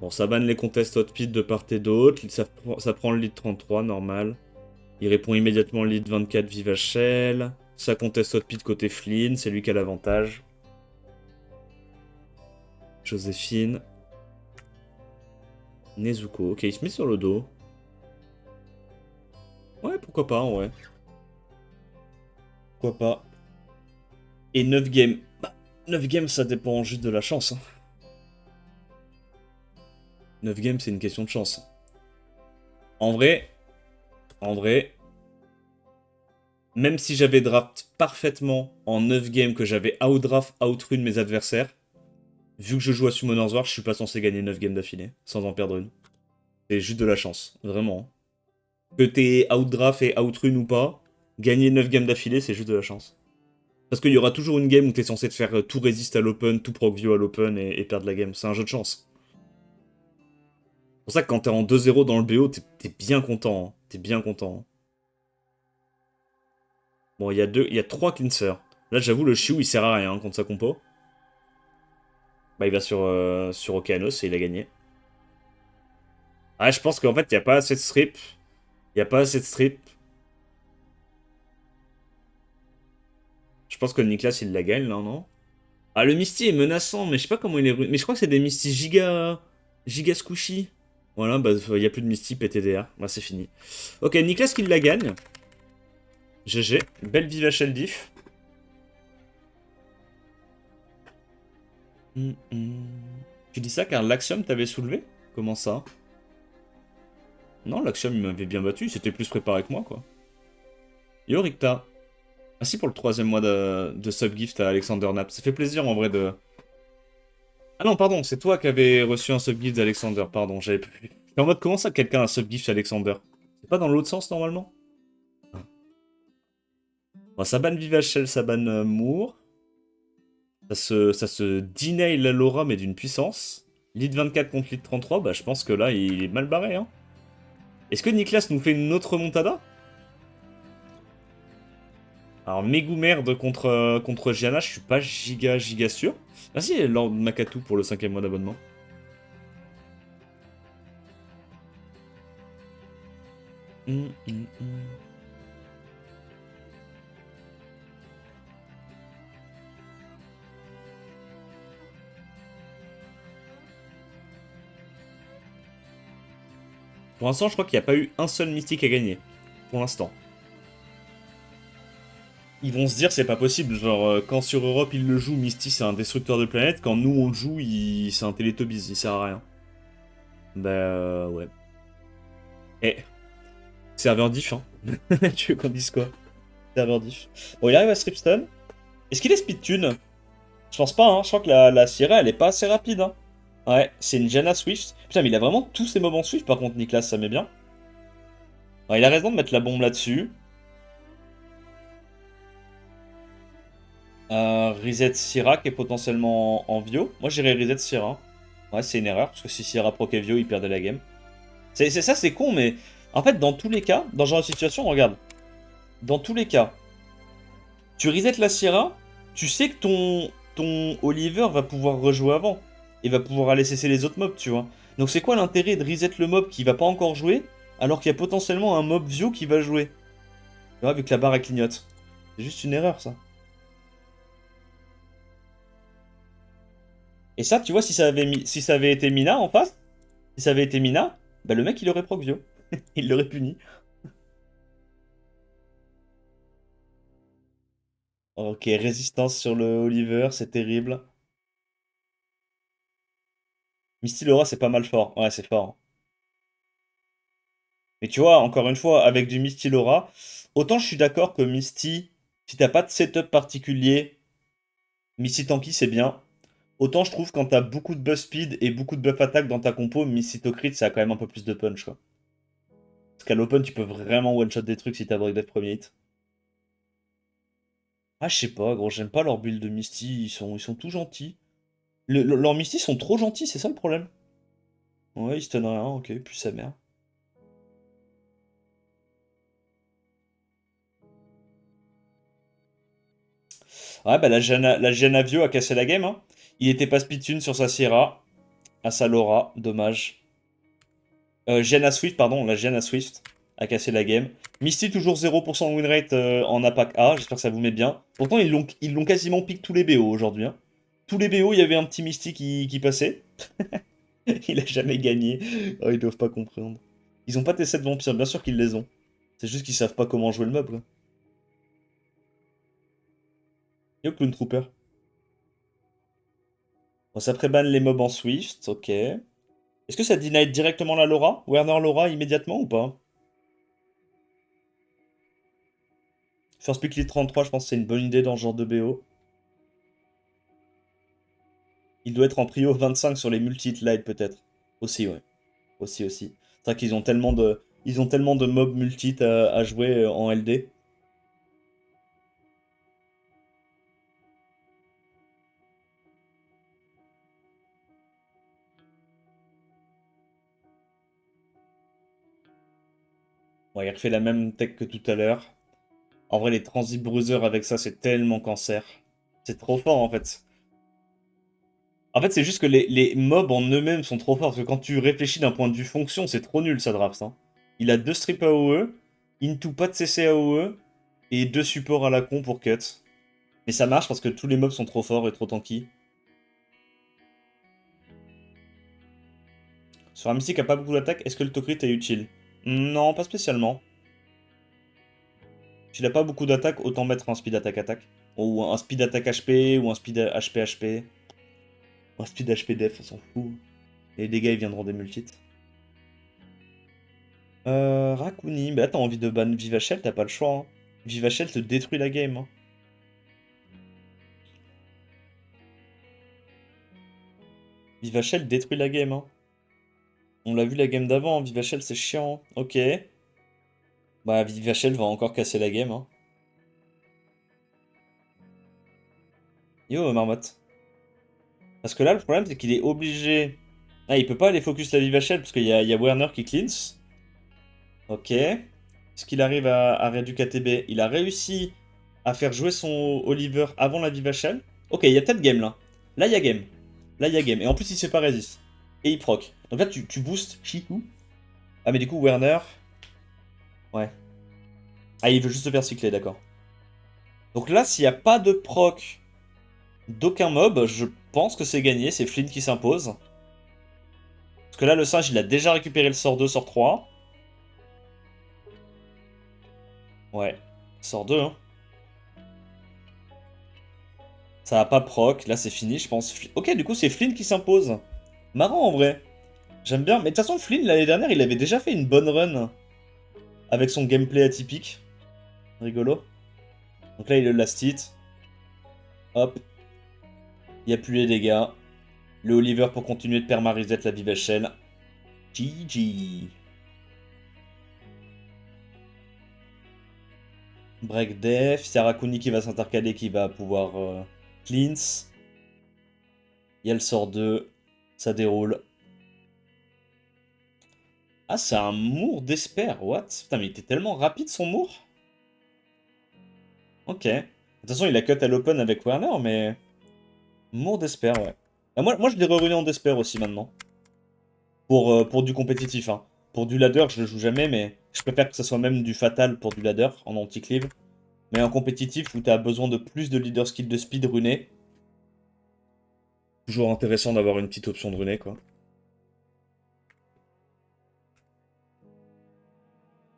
Bon, ça banne les contests hotpit de part et d'autre. Ça prend le lead 33, normal. Il répond immédiatement le lead 24, Viva Shell. Ça conteste hotpit côté Flynn, c'est lui qui a l'avantage. Joséphine. Nezuko. Ok, il se met sur le dos. Ouais, pourquoi pas, ouais. Pourquoi pas. Et 9 games. Bah, 9 games, ça dépend juste de la chance. Hein. 9 games, c'est une question de chance. En vrai, même si j'avais draft parfaitement en 9 games, que j'avais outdraft, outrun mes adversaires, vu que je joue à Summoner's War, je suis pas censé gagner 9 games d'affilée, sans en perdre une. C'est juste de la chance, vraiment. Que t'aies outdraft et outrun ou pas, gagner 9 games d'affilée, c'est juste de la chance. Parce qu'il y aura toujours une game où t'es censé te faire tout résiste à l'open, tout proc view à l'open et perdre la game. C'est un jeu de chance. C'est pour ça que quand t'es en 2-0 dans le BO, t'es bien content. Hein. T'es bien content. Hein. Bon, il y a 3 cleansers. Là, j'avoue, le Shiu, il sert à rien hein, contre sa compo. Bah, il va sur Okeanos et il a gagné. Ah, je pense qu'en fait, il n'y a pas assez de strip. Il n'y a pas assez de strip. Je pense que Niklas, il la gagne, là, non? Ah, le Misty est menaçant, mais je sais pas comment il est... Mais je crois que c'est des Misty giga squishy. Voilà, bah, il n'y a plus de Misty PTDR. Bah, c'est fini. Ok, Niklas qui la gagne. GG. Belle Viva Shell diff. Tu dis ça car l'Axiom t'avait soulevé? Comment ça? Non, l'Axiom il m'avait bien battu, il s'était plus préparé que moi quoi. Yo Ricta. Merci pour le 3ème mois de subgift à Alexander Knapp. Ça fait plaisir en vrai de... Ah non, pardon, c'est toi qui avais reçu un subgift d'Alexander, pardon, j'avais plus... J'étais en mode comment ça quelqu'un a subgift Alexander? C'est pas dans l'autre sens normalement? Bon, ça banne Vivachel, ça banne Moore. Ça se deny la Laura, mais d'une puissance. Lead 24 contre Lead 33, bah je pense que là, il est mal barré. Hein. Est-ce que Nicolas nous fait une autre remontada? Alors, Mégou merde contre Gianna, je suis pas giga sûr. Merci Lord Makatou pour le 5e mois d'abonnement. Pour l'instant, je crois qu'il n'y a pas eu un seul mystique à gagner. Pour l'instant. Ils vont se dire c'est pas possible, genre quand sur Europe ils le jouent, Misty c'est un destructeur de planète, quand nous on le joue, c'est un Teletubbies, il sert à rien. Bah ouais. Eh, serveur diff hein. Tu veux qu'on dise quoi? Serveur diff. Bon il arrive à Stripstone. Est-ce qu'il est speed tune? Je pense pas hein, je crois que la Sierra elle est pas assez rapide hein. Ouais, c'est une Janna Swift. Putain mais il a vraiment tous ses mobs en Swift par contre Nicolas, ça met bien. Ouais, il a raison de mettre la bombe là-dessus. Reset Sierra qui est potentiellement en Vio. Moi j'irais Reset Sierra. Ouais, c'est une erreur, parce que si Sierra proc Vio, il perdait la game. C'est ça, c'est con, mais en fait, dans tous les cas, dans ce genre de situation, regarde. Dans tous les cas, tu reset la Sierra, tu sais que ton Oliver va pouvoir rejouer avant. Et va pouvoir aller cesser les autres mobs, tu vois. Donc c'est quoi l'intérêt de reset le mob qui va pas encore jouer, alors qu'il y a potentiellement un mob Vio qui va jouer? Tu vois, vu que la barre elle clignote. C'est juste une erreur, ça. Et ça, tu vois, si ça avait été Mina en face, si ça avait été Mina, bah le mec il aurait proc Vio. Il l'aurait puni. Ok, résistance sur le Oliver, c'est terrible. Misty Laura, c'est pas mal fort. Ouais, c'est fort. Mais tu vois, encore une fois, avec du Misty Laura, autant je suis d'accord que Misty, si t'as pas de setup particulier, Misty Tanky c'est bien. Autant je trouve quand t'as beaucoup de buff speed et beaucoup de buff attaque dans ta compo, Misty Tokrit ça a quand même un peu plus de punch quoi. Parce qu'à l'open tu peux vraiment one shot des trucs si t'as break death premier hit. Ah je sais pas gros, j'aime pas leur build de Misty, ils sont tout gentils. Leurs Misty sont trop gentils, c'est ça le problème. Ouais, ils se tiennent rien, ok, plus sa mère. Ouais, bah la Gianavio a cassé la game. Hein. Il était pas speedtune sur sa Sierra. À sa Laura, dommage. Gianna Swift, pardon, la Gianna Swift a cassé la game. Misty toujours 0% win rate en APAC A, j'espère que ça vous met bien. Pourtant, ils l'ont quasiment pick tous les BO aujourd'hui. Hein. Tous les BO, il y avait un petit Misty qui passait. Il a jamais gagné. Oh, ils doivent pas comprendre. Ils ont pas tes 7 vampires, bien sûr qu'ils les ont. C'est juste qu'ils savent pas comment jouer le mob. Quoi. Yo, Clown Trooper. Bon, ça prébanne les mobs en Swift, ok. Est-ce que ça deny directement la Laura? Werner Laura immédiatement ou pas? First pick lead 33, je pense que c'est une bonne idée dans ce genre de BO. Il doit être en prio 25 sur les multi-hit light peut-être. Aussi, ouais. Aussi. C'est vrai qu'ils ont tellement de. Ils ont tellement de mobs multi à jouer en LD. Bon, il refait la même tech que tout à l'heure. En vrai, les Transit Bruiser avec ça, c'est tellement cancer. C'est trop fort en fait. En fait, c'est juste que les mobs en eux-mêmes sont trop forts. Parce que quand tu réfléchis d'un point de vue fonction, c'est trop nul ça draft. Hein. Il a 2 strips AOE, into pas de CC AOE, et 2 supports à la con pour cut. Mais ça marche parce que tous les mobs sont trop forts et trop tanky. Sur un mystique qui a pas beaucoup d'attaque, est-ce que le Tokrit est utile? Non, pas spécialement. S'il a pas beaucoup d'attaque, autant mettre un speed attaque-attaque. Ou un speed attaque HP, ou un speed HP-HP. Un speed HP def, on s'en fout. Les dégâts, ils viendront des multits. Rakuni. Bah t'as envie de ban Vivachel, t'as pas le choix. Hein. Vivachel te détruit la game. Hein. Vivachel détruit la game. Hein. On l'a vu la game d'avant, Vivachel c'est chiant. Hein. Ok. Bah, Vivachel va encore casser la game, hein. Yo, Marmotte. Parce que là, le problème, c'est qu'il est obligé... Ah, il peut pas aller focus la Vivachel, parce qu'il y a Werner qui cleans. Ok. Est-ce qu'il arrive à réduire KTB? Il a réussi à faire jouer son Oliver avant la Vivachel. Ok, il y a peut-être game, là. Là, il y a game. Là, il y a game. Et en plus, il se fait pas résiste. Et il proc. Donc là, tu boostes Chikou. Ah, mais du coup, Werner... Ouais. Ah, il veut juste se faire cycler, d'accord. Donc là, s'il n'y a pas de proc d'aucun mob, je pense que c'est gagné. C'est Flynn qui s'impose. Parce que là, le singe, il a déjà récupéré le sort 2, sort 3. Ouais. Sort 2, hein. Ça va pas proc. Là, c'est fini, je pense. Ok, du coup, c'est Flynn qui s'impose. Marrant, en vrai. J'aime bien. Mais de toute façon, Flynn, l'année dernière, il avait déjà fait une bonne run avec son gameplay atypique. Rigolo. Donc là, il le last hit. Hop. Il n'y a plus les dégâts. Le Oliver pour continuer de perma-reset la Vivachel. GG. Break def. Sarakuni qui va s'intercaler, qui va pouvoir cleanse. Il y a le sort 2. Ça déroule. Ah, c'est un Moore d'Esper. What? Putain, mais il était tellement rapide son Moore. Ok. De toute façon, il a cut à l'open avec Werner, mais... Moore d'Esper, ouais. Ah, moi, je l'ai reruné en d'Esper aussi maintenant. Pour du compétitif, hein. Pour du ladder, je le joue jamais, mais je préfère que ça soit même du fatal pour du ladder en anti-cleave. Mais en compétitif où tu as besoin de plus de leader skill de speed runé, toujours intéressant d'avoir une petite option de runé, quoi.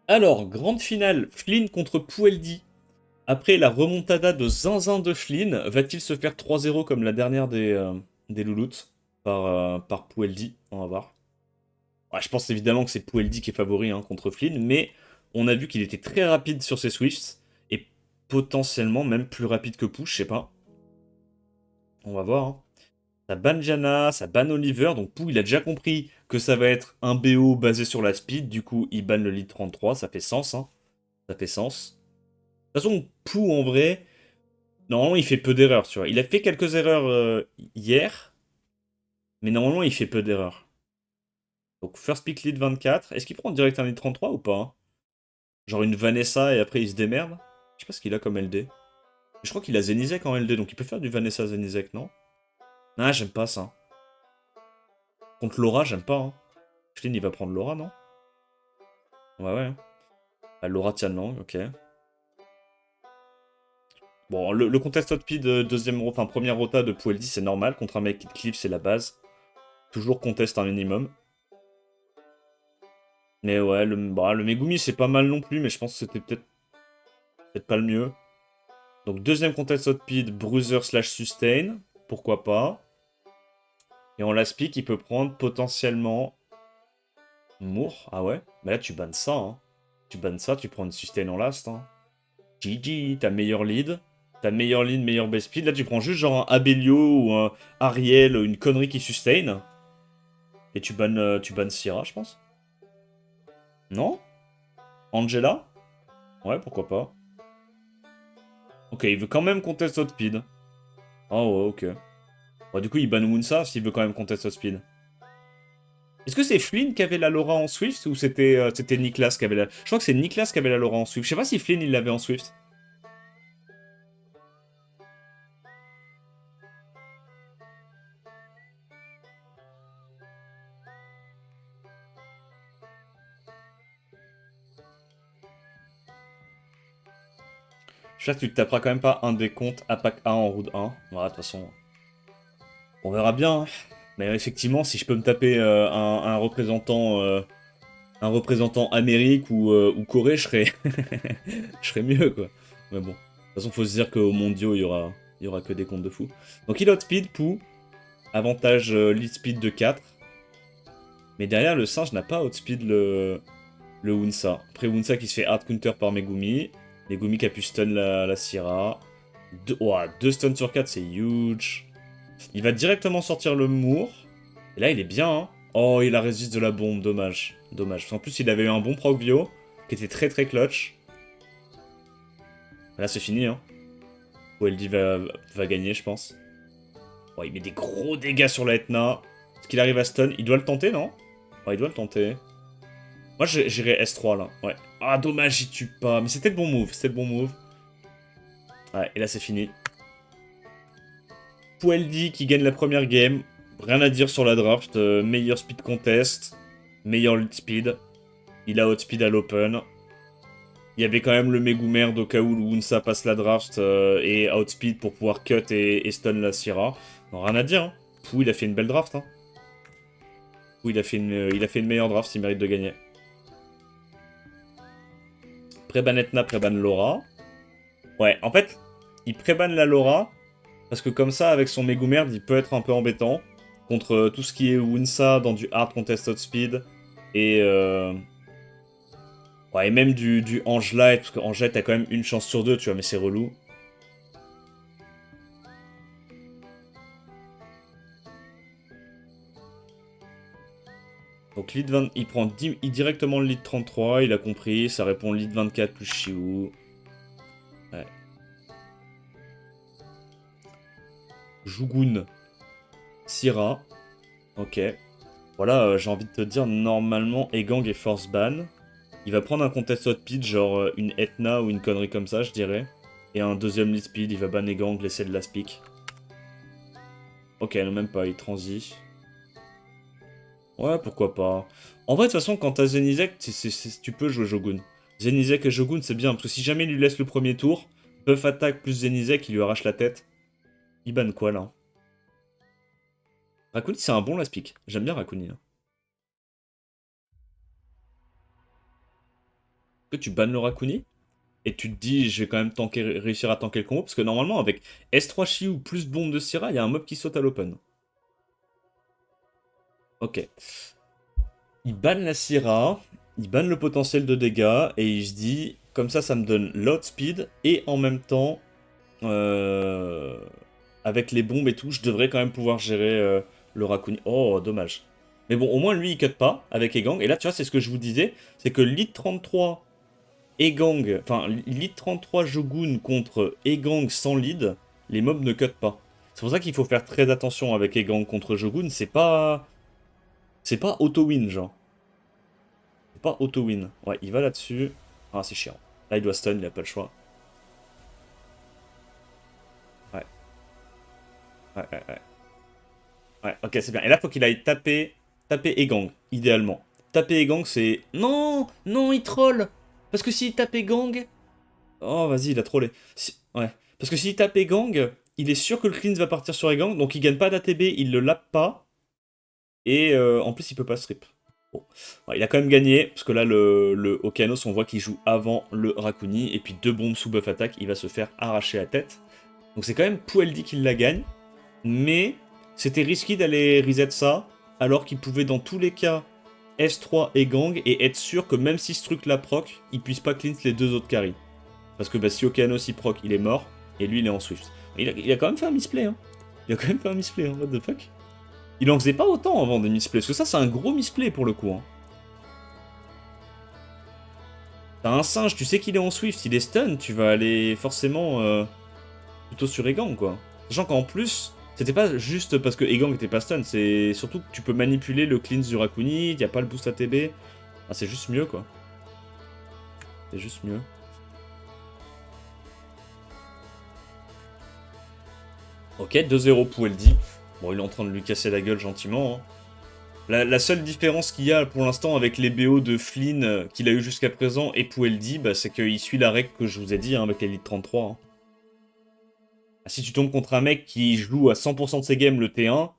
Alors, grande finale, Flynn contre Pueldi. Après la remontada de zinzin de Flynn, va-t-il se faire 3-0 comme la dernière des Louloutes par Pueldi? On va voir. Ouais, je pense évidemment que c'est Pueldi qui est favori hein, contre Flynn, mais on a vu qu'il était très rapide sur ses Swifts, et potentiellement même plus rapide que Push, je sais pas. On va voir. Hein. Ça banne Janna, ça banne Oliver, donc Pou il a déjà compris que ça va être un BO basé sur la speed, du coup il banne le lead 33, ça fait sens, hein. Ça fait sens. De toute façon, Pou en vrai, normalement il fait peu d'erreurs, tu vois. Il a fait quelques erreurs hier, mais normalement il fait peu d'erreurs. Donc first pick lead 24, est-ce qu'il prend direct un lead 33 ou pas hein. Genre une Vanessa et après il se démerde. Je sais pas ce qu'il a comme LD. Je crois qu'il a Zenizek en LD, donc il peut faire du Vanessa Zenizek, non? Ah, j'aime pas ça. Contre Laura, j'aime pas. Hein. Flynn, il va prendre Laura, non? Ouais, ouais. Ah, Laura Tianlang, ok. Bon, le contest hot speed enfin, première rota de Pueldi, c'est normal. Contre un mec qui cliff, c'est la base. Toujours contest un minimum. Mais ouais, le Megumi, c'est pas mal non plus, mais je pense que c'était peut-être pas le mieux. Donc, deuxième contest hot speed, bruiser slash sustain. Pourquoi pas. Et en last pick, il peut prendre potentiellement Moore. Ah ouais? Mais là, tu bannes ça, hein. Tu bannes ça, tu prends une sustain en last, hein. GG, t'as meilleur lead. T'as meilleur lead, meilleur best speed. Là, tu prends juste genre un Abelio ou un Ariel, une connerie qui sustain. Et tu bannes Syrah, je pense. Non? Angela? Ouais, pourquoi pas. Ok, il veut quand même contest hot speed. Ah ouais, ok. Bah, du coup, il banne Wunsa s'il veut quand même contest hot speed. Est-ce que c'est Flynn qui avait la Laura en Swift ou c'était Niklas qui avait la... Je crois que c'est Niklas qui avait la Laura en Swift. Je sais pas si Flynn il l'avait en Swift. J'espère que tu te taperas quand même pas un des comptes à pack 1 en route 1. Voilà, de toute façon, on verra bien. Hein. Mais effectivement, si je peux me taper un représentant Amérique ou Corée, je serais, je serais mieux, quoi. Mais bon, de toute façon, faut se dire qu'au mondiaux, il y aura que des comptes de fou. Donc, il a outspeed, Pou. Avantage lead speed de 4. Mais derrière, le singe n'a pas outspeed le Wunsa. Après, Wunsa qui se fait hard counter par Megumi. Megumi qui a pu stun la Syrah. Deux stuns sur 4, c'est huge. Il va directement sortir le Moore. Et là, il est bien, hein. Oh, il a résiste de la bombe, dommage. Dommage. En plus, il avait eu un bon proc bio. qui était très très clutch. Là, c'est fini, hein. OLD va gagner, je pense. Oh, il met des gros dégâts sur la Etna. Est-ce qu'il arrive à stun? Il doit le tenter, non? Ouais, il doit le tenter. Moi, j'irai S3, là. Ouais. Ah, dommage, il tue pas. Mais c'était le bon move. C'était le bon move. Ouais, et là, c'est fini. Pueldi qui gagne la première game. Rien à dire sur la draft. Meilleur speed contest. Meilleur lead speed. Il a outspeed à l'open. Il y avait quand même le Megumerd au cas où Wunsa passe la draft et outspeed pour pouvoir cut et stun la Syrah. Non, rien à dire. Hein. Pou, il a fait une belle draft. Hein. Pou, il a fait une meilleure draft. Il mérite de gagner. Préban Etna, préban Laura. Ouais, en fait, il préban la Laura parce que comme ça, avec son Megumerd, il peut être un peu embêtant contre tout ce qui est Wunsa dans du hard contest outspeed et... Ouais, et même du Angelite, parce qu'Angelite, t'as quand même une chance sur deux, tu vois, mais c'est relou. Donc, lead 20, il prend directement le lead 33, il a compris, ça répond lead 24 plus Shiu. Ouais. Jugun. Syrah. Ok. Voilà, j'ai envie de te dire, normalement, Egang est force ban. Il va prendre un contest hot speed, genre une Etna ou une connerie comme ça, je dirais. Et un deuxième lead speed, il va ban Egang, laisser de la speak. Ok, non, même pas, il transit. Ouais, pourquoi pas. En vrai, de toute façon, quand t'as Zenizek, tu peux jouer Shogun. Zenizek et Shogun, c'est bien, parce que si jamais il lui laisse le premier tour, buff attaque plus Zenizek, il lui arrache la tête. Il banne quoi, là? Rakuni, c'est un bon last pick. J'aime bien Rakuni, là. Que tu bannes le Rakuni et tu te dis, je vais quand même réussir à tanker le combo, parce que normalement, avec S3 Shiu plus bombe de Syrah, il y a un mob qui saute à l'open. Ok. Il banne la Syrah, il banne le potentiel de dégâts, et il se dit, comme ça me donne l'outspeed, et en même temps, avec les bombes et tout, je devrais quand même pouvoir gérer le Rakuni. Oh, dommage. Mais bon, au moins, lui, il cut pas avec Egang. Et là, tu vois, c'est ce que je vous disais, c'est que lead 33 Egang, enfin, lead 33 Shogun contre Egang sans lead, les mobs ne cut pas. C'est pour ça qu'il faut faire très attention avec Egang contre Shogun, c'est pas auto-win, genre. C'est pas auto-win. Ouais, il va là-dessus. Ah, c'est chiant. Là, il doit stun, il a pas le choix. Ouais. Ouais. Ouais, ok, c'est bien. Et là, faut qu'il aille taper Egang, idéalement. Taper Egang, c'est... Non, non, il troll. Parce que s'il tape Egang... Oh, vas-y, il a trollé. Ouais. Parce que s'il tape Egang, il est sûr que le cleanse va partir sur Egang, donc il gagne pas d'ATB, il le lappe pas. Et en plus, il peut pas strip. Bon. Ouais, il a quand même gagné, parce que là, le Okanos, on voit qu'il joue avant le Rakuni, et puis 2 bombes sous buff attaque, il va se faire arracher la tête. Donc c'est quand même Pueldi qui la gagne, mais c'était risqué d'aller reset ça, alors qu'il pouvait dans tous les cas S3 et Gang, et être sûr que même si ce truc la proc, il puisse pas cleanse les 2 autres carries. Parce que bah, si Okanos il proc, il est mort, et lui il est en Swift. Il a quand même fait un misplay, hein. Il a quand même fait un misplay, hein, what the fuck. Il en faisait pas autant avant des misplays, parce que ça c'est un gros misplay pour le coup. Hein. T'as un singe, tu sais qu'il est en Swift, il est stun, tu vas aller forcément plutôt sur Egang quoi. Sachant qu'en plus, c'était pas juste parce que Egang était pas stun, c'est surtout que tu peux manipuler le cleanse du Rakuni, il y a pas le boost ATB. Ah, c'est juste mieux quoi. C'est juste mieux. Ok, 2-0 pour Eldi. Bon, il est en train de lui casser la gueule gentiment. Hein. La seule différence qu'il y a pour l'instant avec les BO de Flynn qu'il a eu jusqu'à présent et Pueldi, bah, c'est qu'il suit la règle que je vous ai dit hein, avec l'Elite 33. Hein. Si tu tombes contre un mec qui joue à 100% de ses games le T1,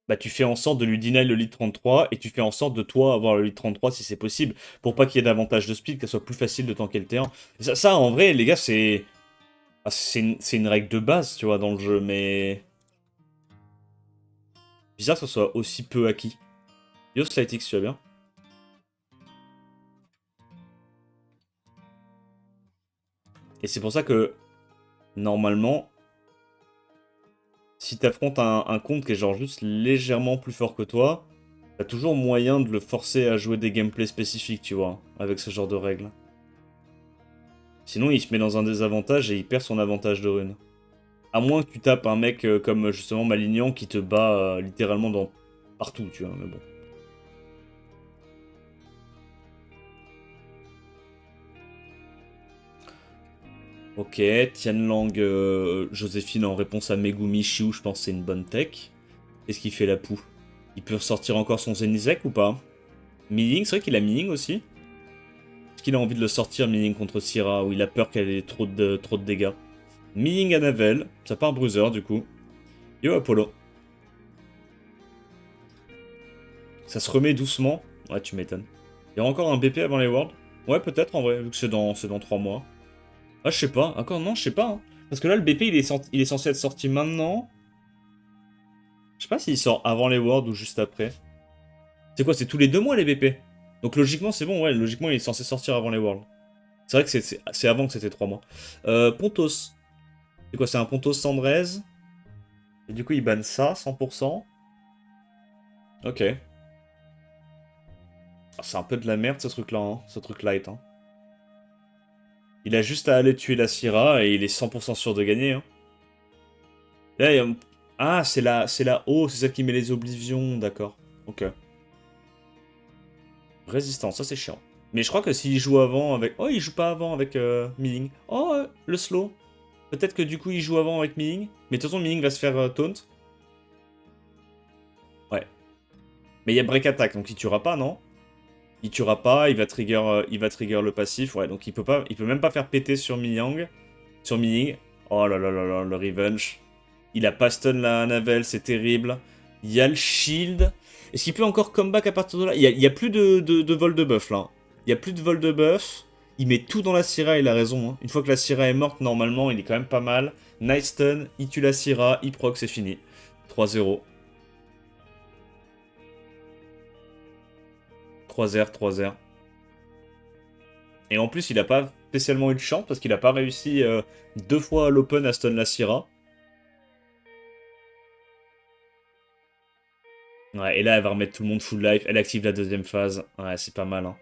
bah, tu fais en sorte de lui deny le lead 33 et tu fais en sorte de toi avoir le lead 33 si c'est possible pour pas qu'il y ait davantage de speed, qu'elle soit plus facile de tanker le T1. Ça en vrai, les gars, c'est. Ah, c'est une règle de base, tu vois, dans le jeu, mais. Bizarre que ça soit aussi peu acquis. Yo, Slytix, tu vas bien? Et c'est pour ça que, normalement, si t'affrontes un compte qui est genre juste légèrement plus fort que toi, t'as toujours moyen de le forcer à jouer des gameplays spécifiques, tu vois, avec ce genre de règles. Sinon, il se met dans un désavantage et il perd son avantage de rune. À moins que tu tapes un mec comme justement Malignan qui te bat littéralement dans partout, tu vois, mais bon. Ok, Tianlang, Joséphine en réponse à Megumi Shiu, je pense que c'est une bonne tech. Qu'est-ce qu'il fait la poux? Il peut ressortir encore son Zenizek ou pas? Miling, c'est vrai qu'il a Miling aussi. Est-ce qu'il a envie de le sortir, Miling contre Syrah, ou il a peur qu'elle ait trop de dégâts? Miling à Navel, ça part Bruiser du coup. Yo Apollo. Ça se remet doucement. Ouais, tu m'étonnes. Il y aura encore un BP avant les Worlds? Ouais, peut-être en vrai, vu que c'est dans 3 mois. Ah, je sais pas. Encore non, je sais pas. Hein. Parce que là, le BP, il est censé être sorti maintenant. Je sais pas s'il sort avant les Worlds ou juste après. C'est quoi? C'est tous les 2 mois les BP? Donc logiquement, c'est bon, ouais. Logiquement, il est censé sortir avant les Worlds. C'est vrai que c'est avant que c'était 3 mois. Pontos. C'est quoi? C'est un Pontos Sandrez. Et du coup, il banne ça, 100%. Ok. Ah, c'est un peu de la merde, ce truc-là, hein. Ce truc light, hein. Il a juste à aller tuer la Syrah et il est 100% sûr de gagner. Hein. Là, ah, c'est la O, c'est celle qui met les oblivions, d'accord. Ok. Résistance, ça c'est chiant. Mais je crois que s'il joue avant avec... Oh, il joue pas avant avec Miling. Oh, le slow. Peut-être que du coup il joue avant avec Miling. Mais de toute façon, Miling va se faire taunt. Ouais. Mais il y a break attack, donc il tuera pas, non? Il tuera pas, il va trigger le passif. Ouais, donc il peut même pas faire péter sur Miling. Sur Miling. Oh là là là là, le revenge. Il a pas stun la Navel, c'est terrible. Il y a le shield. Est-ce qu'il peut encore comeback à partir de là? Il y a plus de vol de buff là. Il y a plus de vol de buff. Il met tout dans la Syrah, il a raison. Hein. Une fois que la Syrah est morte, normalement, il est quand même pas mal. Nice stun, il tue la Syrah, il proc, c'est fini. 3-0. 3-0, 3-0. Et en plus, il a pas spécialement eu de chance parce qu'il a pas réussi 2 fois à l'open à stun la Syrah. Ouais, et là, elle va remettre tout le monde full life. Elle active la deuxième phase. Ouais, c'est pas mal. Hein.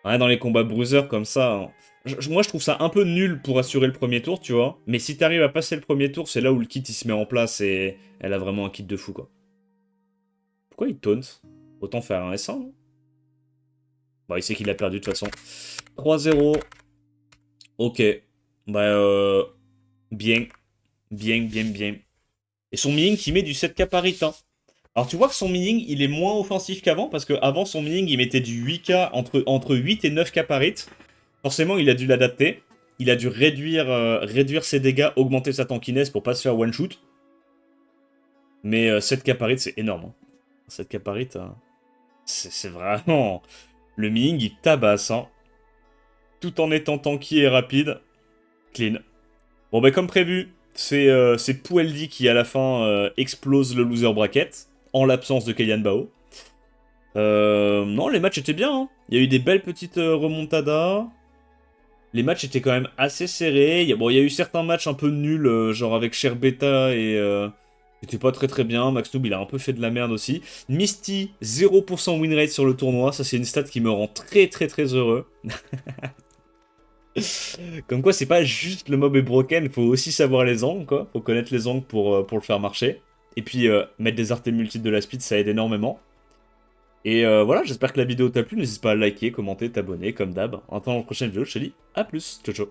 Ouais, dans les combats bruiser comme ça, hein. Moi, je trouve ça un peu nul pour assurer le premier tour, tu vois. Mais si t'arrives à passer le premier tour, c'est là où le kit il se met en place et elle a vraiment un kit de fou, quoi. Pourquoi il taunt? Autant faire un S1. Hein. Bon, il sait qu'il a perdu de toute façon. 3-0. Ok. Bah, bien. Bien, bien, bien. Et son Ming qui met du 7k par hit, hein. Alors tu vois que son Ming, il est moins offensif qu'avant, parce qu'avant son Ming, il mettait du 8k, entre 8 et 9k par hit. Forcément, il a dû l'adapter. Il a dû réduire ses dégâts, augmenter sa tankiness pour pas se faire one-shoot. Mais 7k par hit, c'est énorme. Hein. 7k par hit, c'est vraiment... Le Ming, il tabasse, hein. Tout en étant tanky et rapide. Clean. Bon, bah comme prévu, c'est Poueldi qui, à la fin, explose le loser bracket, en l'absence de Kellyanne Bao. Non, les matchs étaient bien. Hein. Il y a eu des belles petites remontadas. Les matchs étaient quand même assez serrés. Bon, il y a eu certains matchs un peu nuls, genre avec Sherbeta et... C'était pas très très bien. Max Noob, il a un peu fait de la merde aussi. Misty, 0% win rate sur le tournoi. Ça, c'est une stat qui me rend très très très heureux. Comme quoi, c'est pas juste le mob est broken, faut aussi savoir les angles, quoi. Faut connaître les angles pour le faire marcher. Et puis, mettre des artés multiples de la speed, ça aide énormément. Et voilà, j'espère que la vidéo t'a plu. N'hésite pas à liker, commenter, t'abonner, comme d'hab. En attendant la prochaine vidéo, je te dis à plus. Ciao, ciao.